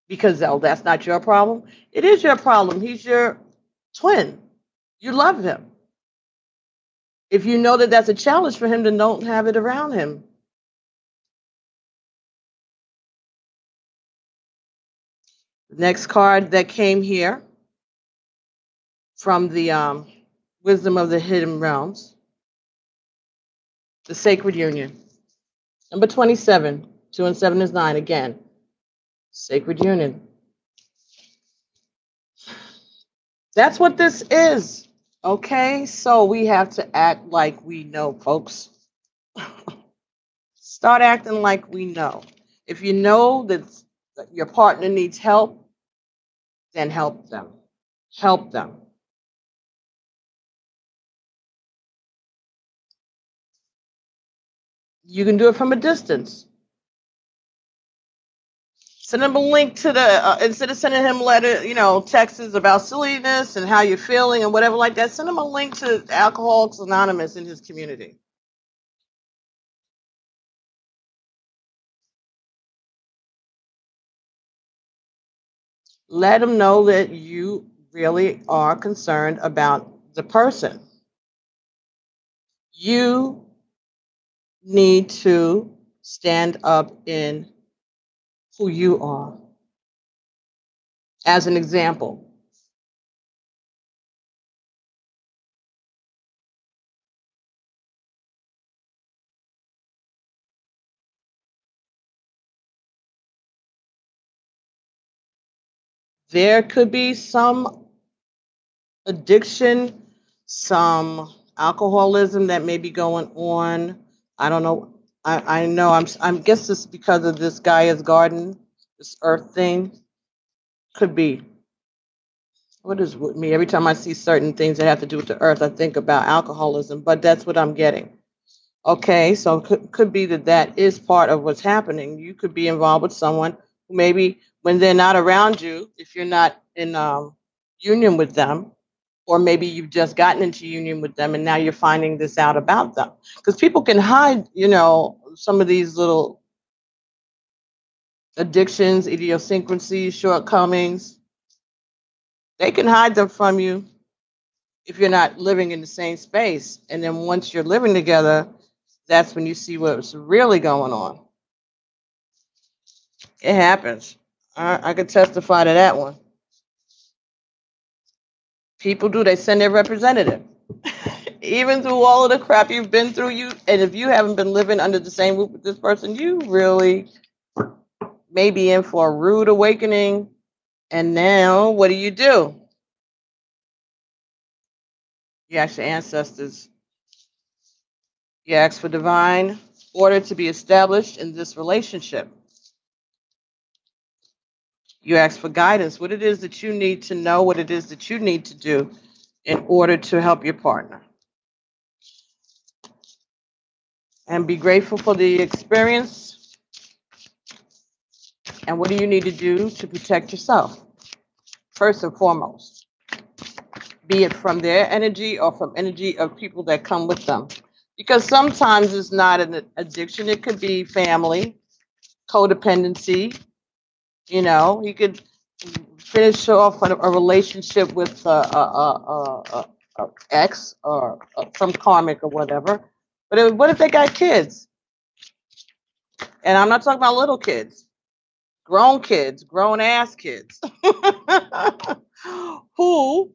Because oh, that's not your problem. It is your problem. He's your twin. You love him. If you know that that's a challenge for him, then don't have it around him. The next card that came here from the Wisdom of the Hidden Realms, the Sacred Union. Number 27, 2 and 7 is 9 again. Sacred Union. That's what this is. Okay, so we have to act like we know, folks. Start acting like we know. If you know that your partner needs help, then help them. Help them. You can do it from a distance. Send him a link to the instead of sending him letter, texts about silliness and how you're feeling and whatever like that. Send him a link to Alcoholics Anonymous in his community. Let him know that you really are concerned about the person. You need to stand up in who you are. As an example, there could be some addiction, some alcoholism that may be going on. I don't know. I know I'm guess it's because of this Gaia's garden, this earth thing. Could be. What is with me? Every time I see certain things that have to do with the earth, I think about alcoholism, but that's what I'm getting. Okay, so could be that that is part of what's happening. You could be involved with someone who maybe when they're not around you, if you're not in union with them, or maybe you've just gotten into union with them and now you're finding this out about them. Because people can hide, some of these little addictions, idiosyncrasies, shortcomings. They can hide them from you if you're not living in the same space. And then once you're living together, that's when you see what's really going on. It happens. I could testify to that one. People do, they send their representative. Even through all of the crap you've been through, and if you haven't been living under the same roof with this person, you really may be in for a rude awakening. And now, what do? You ask your ancestors. You ask for divine order to be established in this relationship. You ask for guidance, what it is that you need to know, what it is that you need to do in order to help your partner. And be grateful for the experience. And what do you need to do to protect yourself? First and foremost, be it from their energy or from energy of people that come with them. Because sometimes it's not an addiction, it could be family, codependency. You could finish off a relationship with ex or some karmic or whatever. But what if they got kids? And I'm not talking about little kids, grown ass kids, who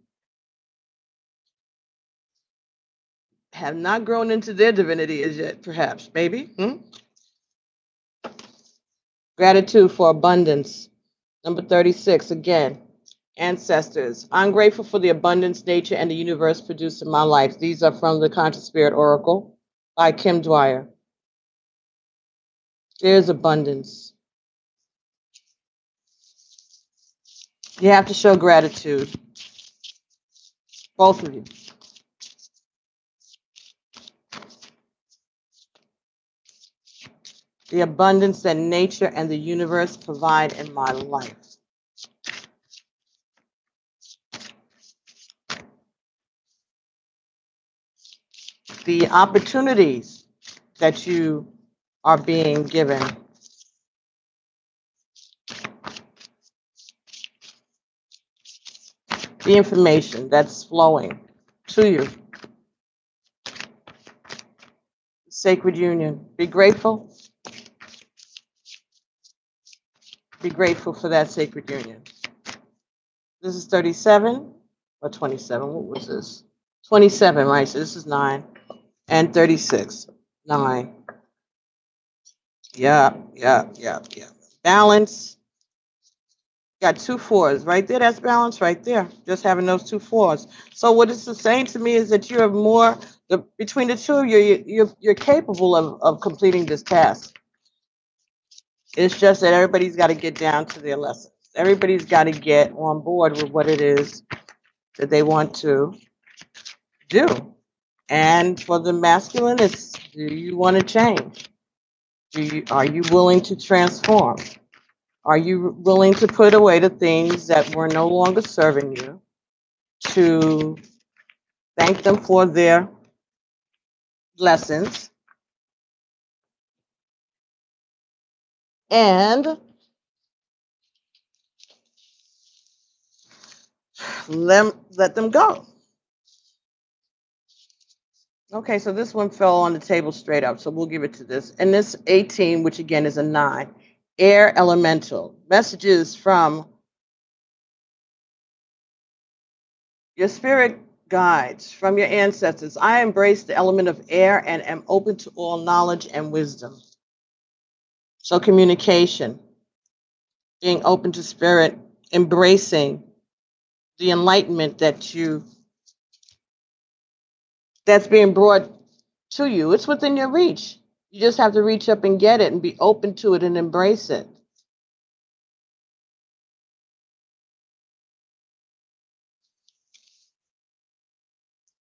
have not grown into their divinity as yet, perhaps, maybe. Gratitude for abundance. Number 36, again, ancestors. I'm grateful for the abundance nature and the universe produced in my life. These are from the Conscious Spirit Oracle by Kim Dwyer. There's abundance. You have to show gratitude. Both of you. The abundance that nature and the universe provide in my life. The opportunities that you are being given. The information that's flowing to you. Sacred union. Be grateful. Be grateful for that sacred union. This is 37 or 27. What was this? 27, right? So this is 9 and 36. 9. Yeah. Balance. Got 2 4s right there. That's balance right there. Just having those 2 4s. So what it's saying to me is that you have more. Between the two of you, you're capable of completing this task. It's just that everybody's got to get down to their lessons. Everybody's got to get on board with what it is that they want to do. And for the masculine, it's, do you want to change? Are you willing to transform? Are you willing to put away the things that were no longer serving you, to thank them for their lessons, and let them go? Okay, so this one fell on the table straight up, so we'll give it to this. And this 18, which again is a 9, air elemental. Messages from your spirit guides, from your ancestors. I embrace the element of air and am open to all knowledge and wisdom. So communication, being open to spirit, embracing the enlightenment that's being brought to you. It's within your reach. You just have to reach up and get it and be open to it and embrace it.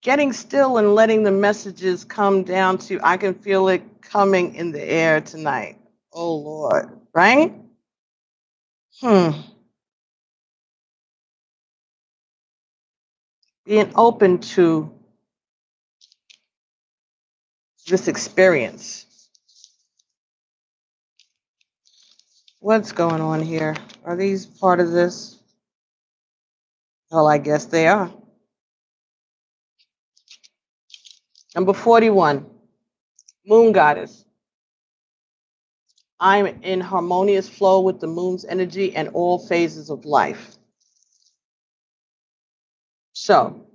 Getting still and letting the messages come down to you. I can feel it coming in the air tonight. Oh Lord, right? Being open to this experience. What's going on here? Are these part of this? Well, I guess they are. Number 41, Moon Goddess. I'm in harmonious flow with the moon's energy and all phases of life. So,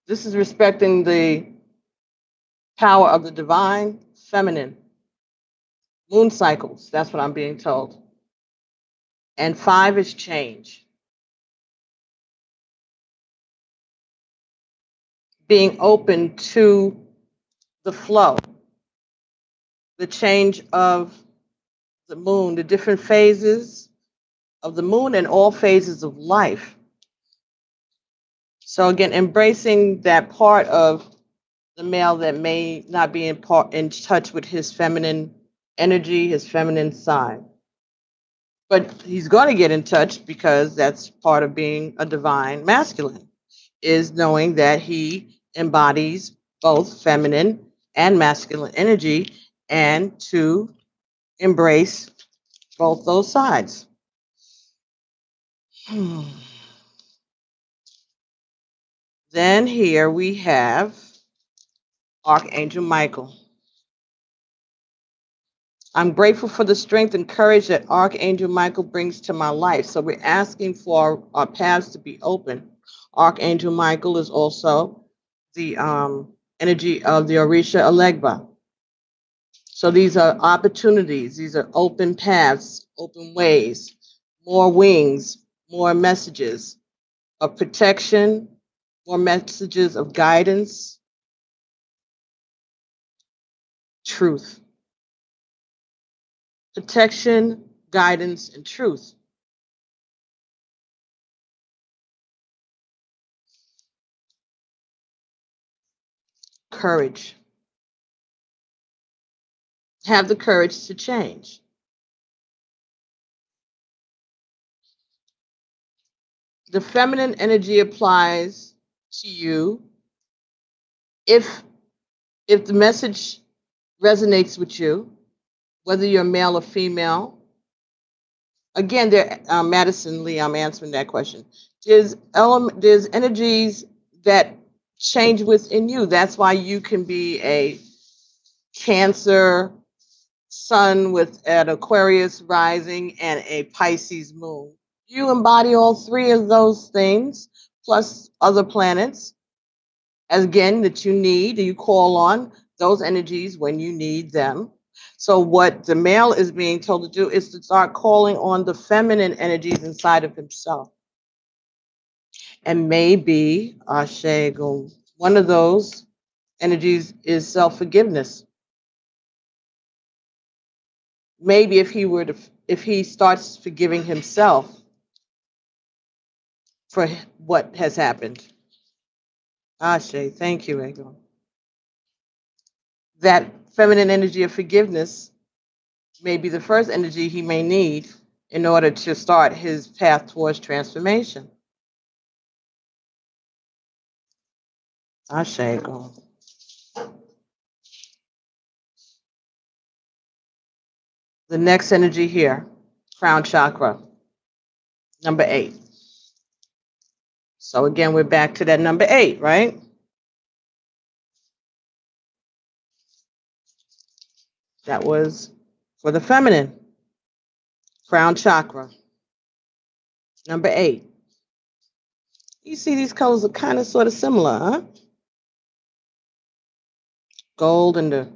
This is respecting the power of the divine feminine. Moon cycles, that's what I'm being told. And 5 is change. Being open to the flow, the change of the moon, the different phases of the moon and all phases of life. So again, embracing that part of the male that may not be in touch with his feminine energy, his feminine side. But he's going to get in touch because that's part of being a divine masculine, is knowing that he embodies both feminine and masculine energy and to embrace both those sides. Then here we have Archangel Michael. I'm grateful for the strength and courage that Archangel Michael brings to my life. So we're asking for our paths to be open. Archangel Michael is also the energy of the Orisha Elegba. So these are opportunities, these are open paths, open ways, more wings, more messages of protection, more messages of guidance, truth. Protection, guidance, and truth. Courage. Have the courage to change. The feminine energy applies to you if the message resonates with you, whether you're male or female. Again, there, Madison Lee, I'm answering that question. There's energies that change within you. That's why you can be a Cancer sun with an Aquarius rising and a Pisces moon. You embody all 3 of those things, plus other planets, again, that you need, you call on those energies when you need them. So what the male is being told to do is to start calling on the feminine energies inside of himself. And maybe, one of those energies is self-forgiveness. Maybe if he starts forgiving himself for what has happened. Ashe, thank you, Ego. That feminine energy of forgiveness may be the first energy he may need in order to start his path towards transformation. Ashe, Ego. The next energy here, crown chakra, number 8. So again, we're back to that number 8, right? That was for the feminine, crown chakra, number 8. You see these colors are kind of sort of similar, huh? Gold and the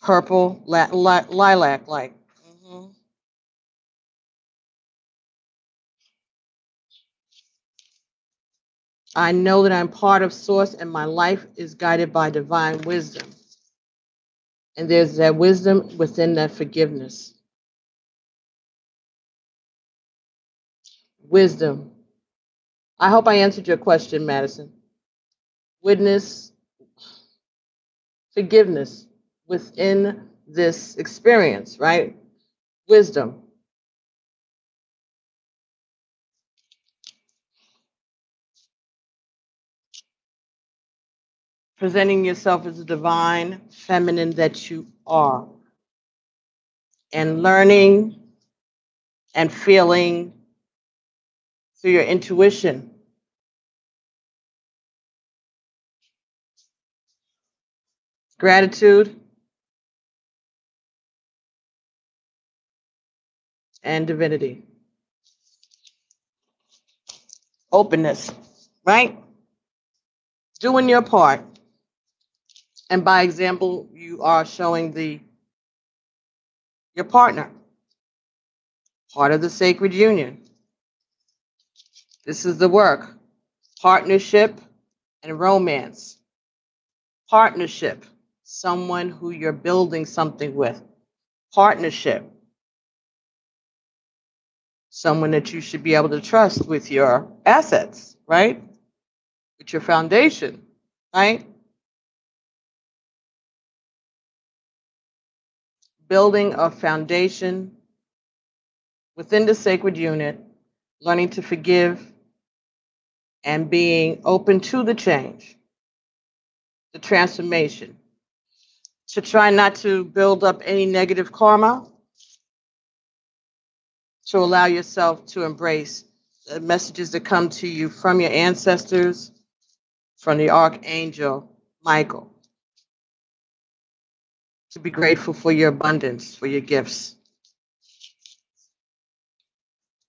purple, lilac like. I know that I'm part of source and my life is guided by divine wisdom. And there's that wisdom within that forgiveness. Wisdom. I hope I answered your question, Madison. Witness, forgiveness within this experience, right? Wisdom. Presenting yourself as the divine feminine that you are. And learning and feeling through your intuition. Gratitude and divinity. openness, right? Doing your part. And by example, you are showing your partner, part of the sacred union. This is the work. Partnership and romance. Partnership, someone who you're building something with. Partnership, someone that you should be able to trust with your assets, right? With your foundation, right? Building a foundation within the sacred unit, learning to forgive and being open to the change, the transformation, to try not to build up any negative karma, to allow yourself to embrace the messages that come to you from your ancestors, from the archangel Michael, to be grateful for your abundance, for your gifts,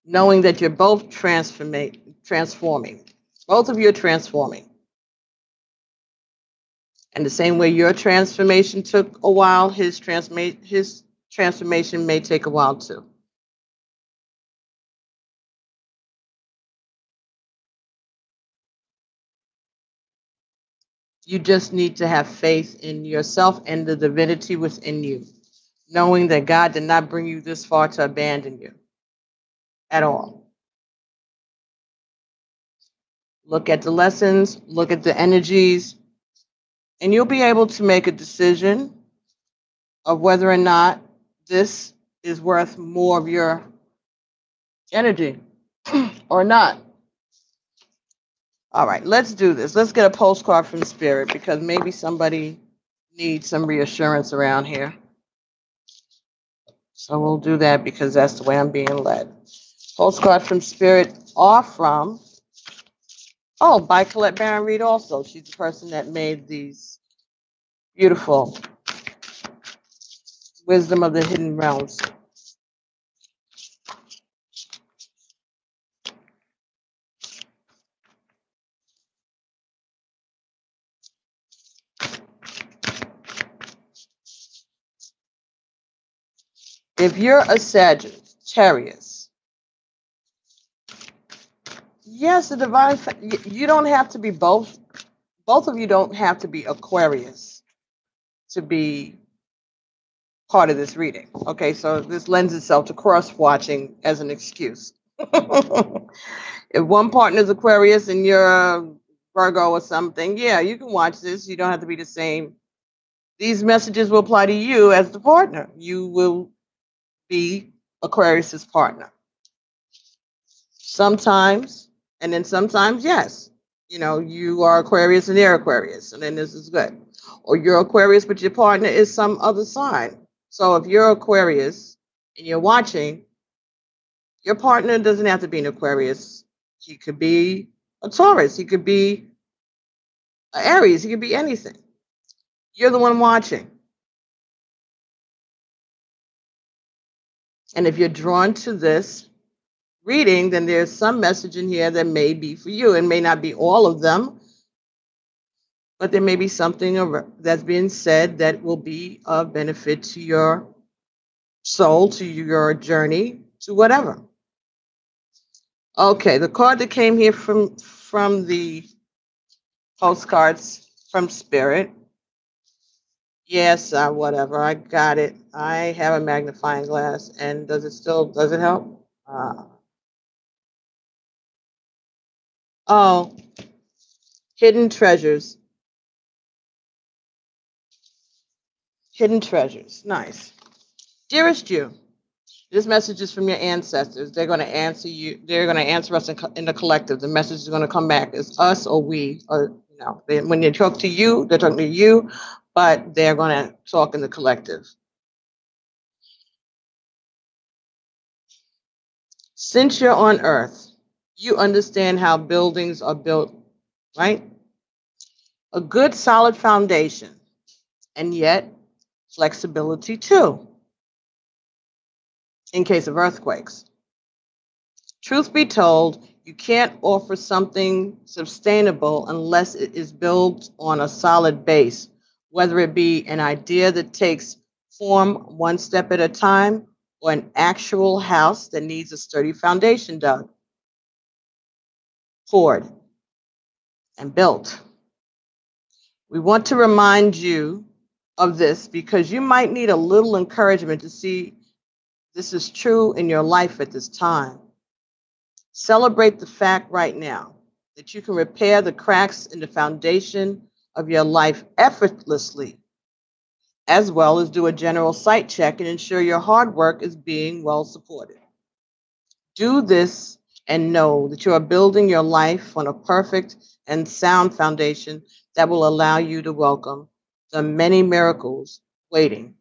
knowing that you're both transforming. Both of you are transforming. And the same way your transformation took a while, his transformation may take a while too. You just need to have faith in yourself and the divinity within you, knowing that God did not bring you this far to abandon you at all. Look at the lessons, look at the energies, and you'll be able to make a decision of whether or not this is worth more of your energy or not. All right, let's do this. Let's get a postcard from Spirit because maybe somebody needs some reassurance around here. So we'll do that because that's the way I'm being led. Postcard from Spirit are from, by Colette Baron Reed also. She's the person that made these beautiful Wisdom of the Hidden Realms. If you're a Sagittarius, yes, the divine, you don't have to be both of you don't have to be Aquarius to be part of this reading. Okay, so this lends itself to cross watching as an excuse. If one partner is Aquarius and you're a Virgo or something, yeah, you can watch this. You don't have to be the same. These messages will apply to you as the partner. You will be Aquarius's partner. Sometimes, and then sometimes, yes. You know, you are Aquarius and they're Aquarius, and then this is good. Or you're Aquarius, but your partner is some other sign. So if you're Aquarius and you're watching, your partner doesn't have to be an Aquarius. He could be a Taurus. He could be an Aries. He could be anything. You're the one watching. And if you're drawn to this reading, then there's some message in here that may be for you. It may not be all of them, but there may be something that's being said that will be of benefit to your soul, to your journey, to whatever. Okay, the card that came here from the postcards from Spirit. Yes, whatever. I got it. I have a magnifying glass, and does it help? Oh, hidden treasures. Hidden treasures. Nice. Dearest you, this message is from your ancestors. They're going to answer you. They're going to answer us in the collective. The message is going to come back as us or we, or when they talk to you, they're talking to you, but they're going to talk in the collective. Since you're on Earth, you understand how buildings are built, right? A good solid foundation, and yet flexibility too, in case of earthquakes. Truth be told, You can't offer something sustainable unless it is built on a solid base, whether it be an idea that takes form one step at a time or an actual house that needs a sturdy foundation dug, poured, and built. We want to remind you of this because you might need a little encouragement to see this is true in your life at this time. Celebrate the fact right now that you can repair the cracks in the foundation of your life effortlessly, as well as do a general site check and ensure your hard work is being well supported. Do this and know that you are building your life on a perfect and sound foundation that will allow you to welcome the many miracles waiting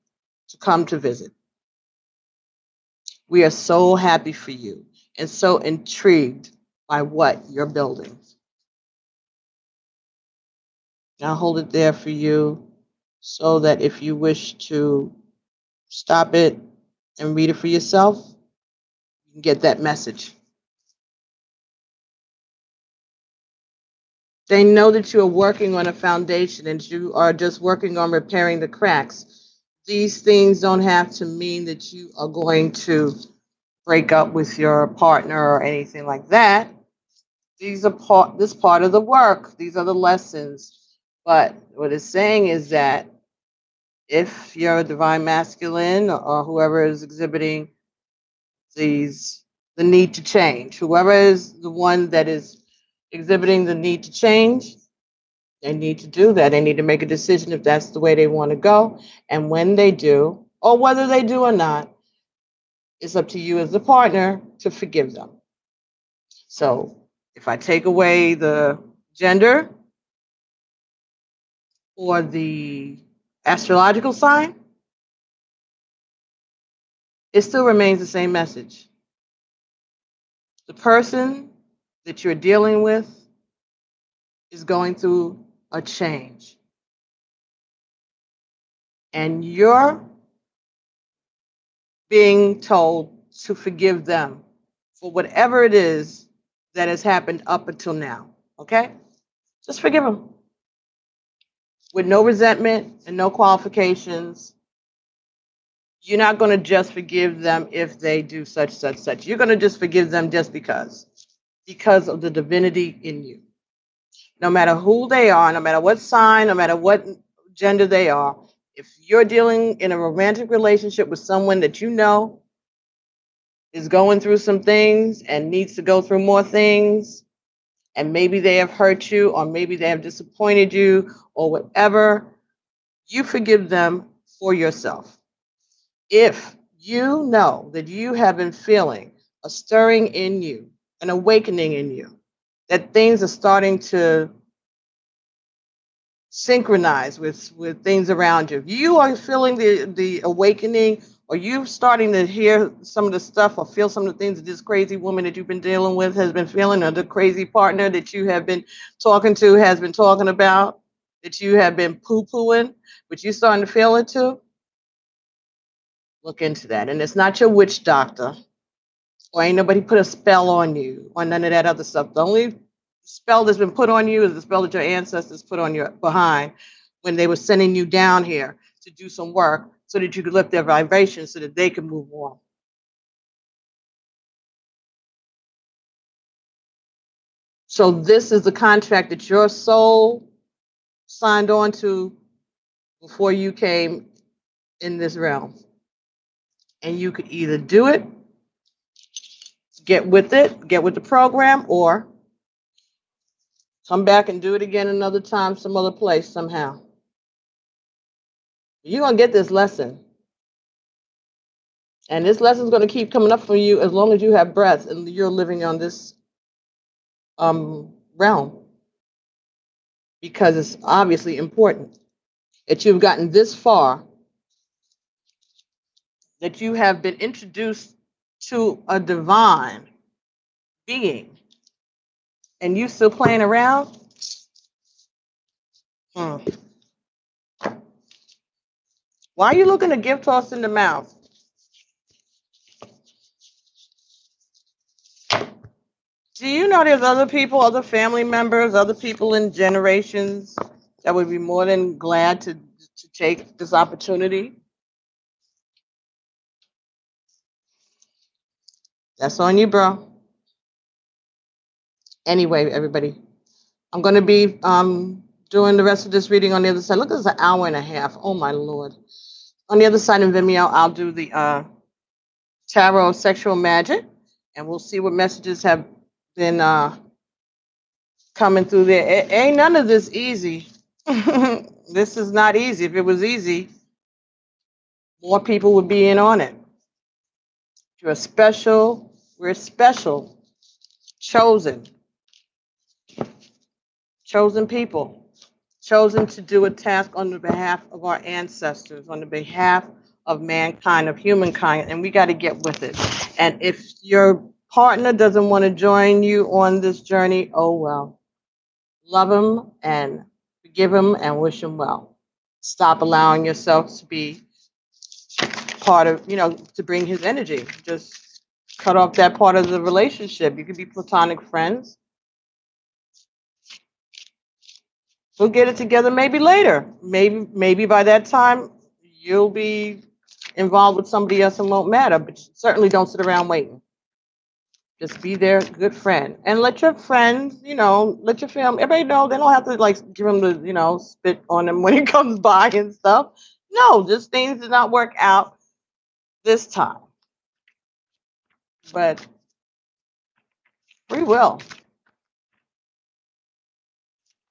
to come to visit. We are so happy for you and so intrigued by what you're building. I'll hold it there for you so that if you wish to stop it and read it for yourself, you can get that message. They know that you are working on a foundation and you are just working on repairing the cracks. These things don't have to mean that you are going to break up with your partner or anything like that. These are part of the work. These are the lessons. But what it's saying is that if you're a divine masculine or whoever is exhibiting these the need to change, whoever is the one that is exhibiting the need to change, they need to do that. They need to make a decision if that's the way they want to go. And when they do, or whether they do or not, it's up to you as the partner to forgive them. So if I take away the gender or the astrological sign, it still remains the same message. The person that you're dealing with is going through a change. And you're being told to forgive them for whatever it is that has happened up until now. Okay? Just forgive them with no resentment and no qualifications. You're not going to just forgive them if they do such, such, such. You're going to just forgive them just because of the divinity in you. No matter who they are, no matter what sign, no matter what gender they are, if you're dealing in a romantic relationship with someone that you know is going through some things and needs to go through more things, and maybe they have hurt you, or maybe they have disappointed you, or whatever, you forgive them for yourself. If you know that you have been feeling a stirring in you, an awakening in you, that things are starting to synchronize with things around you. If you are feeling the awakening, or you starting to hear some of the stuff or feel some of the things that this crazy woman that you've been dealing with has been feeling, or the crazy partner that you have been talking to has been talking about, that you have been poo-pooing, but you're starting to feel it too, look into that. And it's not your witch doctor, or ain't nobody put a spell on you, or none of that other stuff. The only spell that's been put on you is the spell that your ancestors put on your behind when they were sending you down here to do some work so that you could lift their vibration so that they could move on. So this is the contract that your soul signed on to before you came in this realm. And you could either do it, get with the program, or come back and do it again another time, some other place, somehow. You're going to get this lesson. And this lesson is going to keep coming up for you as long as you have breath and you're living on this realm. Because it's obviously important that you've gotten this far, that you have been introduced to a divine being, and you still playing around? Hmm. Why are you looking a gift horse in the mouth? Do you know there's other people, other family members, other people in generations that would be more than glad to take this opportunity? That's on you, bro. Anyway, everybody, I'm going to be doing the rest of this reading on the other side. Look, it's an hour and a half. Oh, my Lord. On the other side in Vimeo, I'll do the tarot sexual magic, and we'll see what messages have been coming through there. Ain't none of this easy. This is not easy. If it was easy, more people would be in on it. You're special. We're special. Chosen. Chosen people. Chosen to do a task on the behalf of our ancestors, on the behalf of mankind, of humankind, and we got to get with it. And if your partner doesn't want to join you on this journey, oh well. Love him and forgive him and wish him well. Stop allowing yourself to be part of, to bring his energy. Just cut off that part of the relationship. You could be platonic friends. We'll get it together maybe later. Maybe by that time you'll be involved with somebody else and won't matter, but certainly don't sit around waiting. Just be their good friend and let your friends, let your family, everybody know. They don't have to like give him the, spit on him when he comes by and stuff. No, just things did not work out this time. But free will.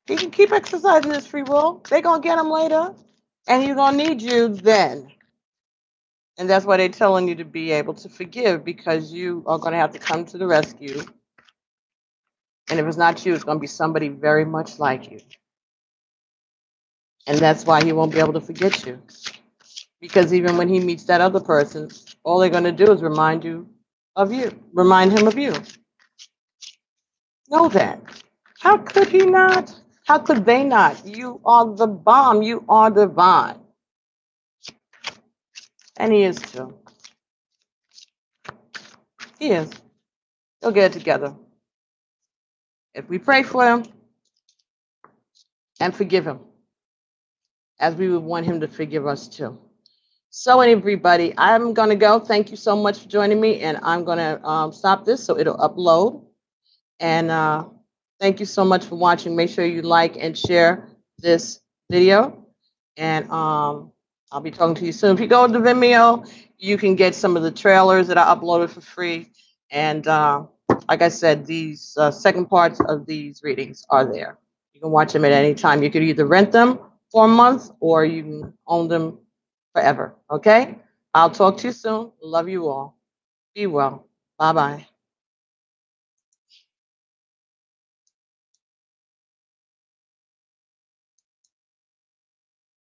He can keep exercising his free will. They're going to get him later. And he's going to need you then. And that's why they're telling you to be able to forgive, because you are going to have to come to the rescue. And if it's not you, it's going to be somebody very much like you. And that's why he won't be able to forget you. Because even when he meets that other person, all they're going to do is remind him of you. Know that. How could he not? How could they not? You are the bomb. You are divine. And he is too. He is. They'll get it together. If we pray for him and forgive him, as we would want him to forgive us too. So everybody, I'm going to go. Thank you so much for joining me. And I'm going to stop this so it'll upload. And thank you so much for watching. Make sure you like and share this video. And I'll be talking to you soon. If you go to Vimeo, you can get some of the trailers that I uploaded for free. And like I said, these second parts of these readings are there. You can watch them at any time. You could either rent them for a month or you can own them forever. Okay? I'll talk to you soon. Love you all. Be well. Bye-bye.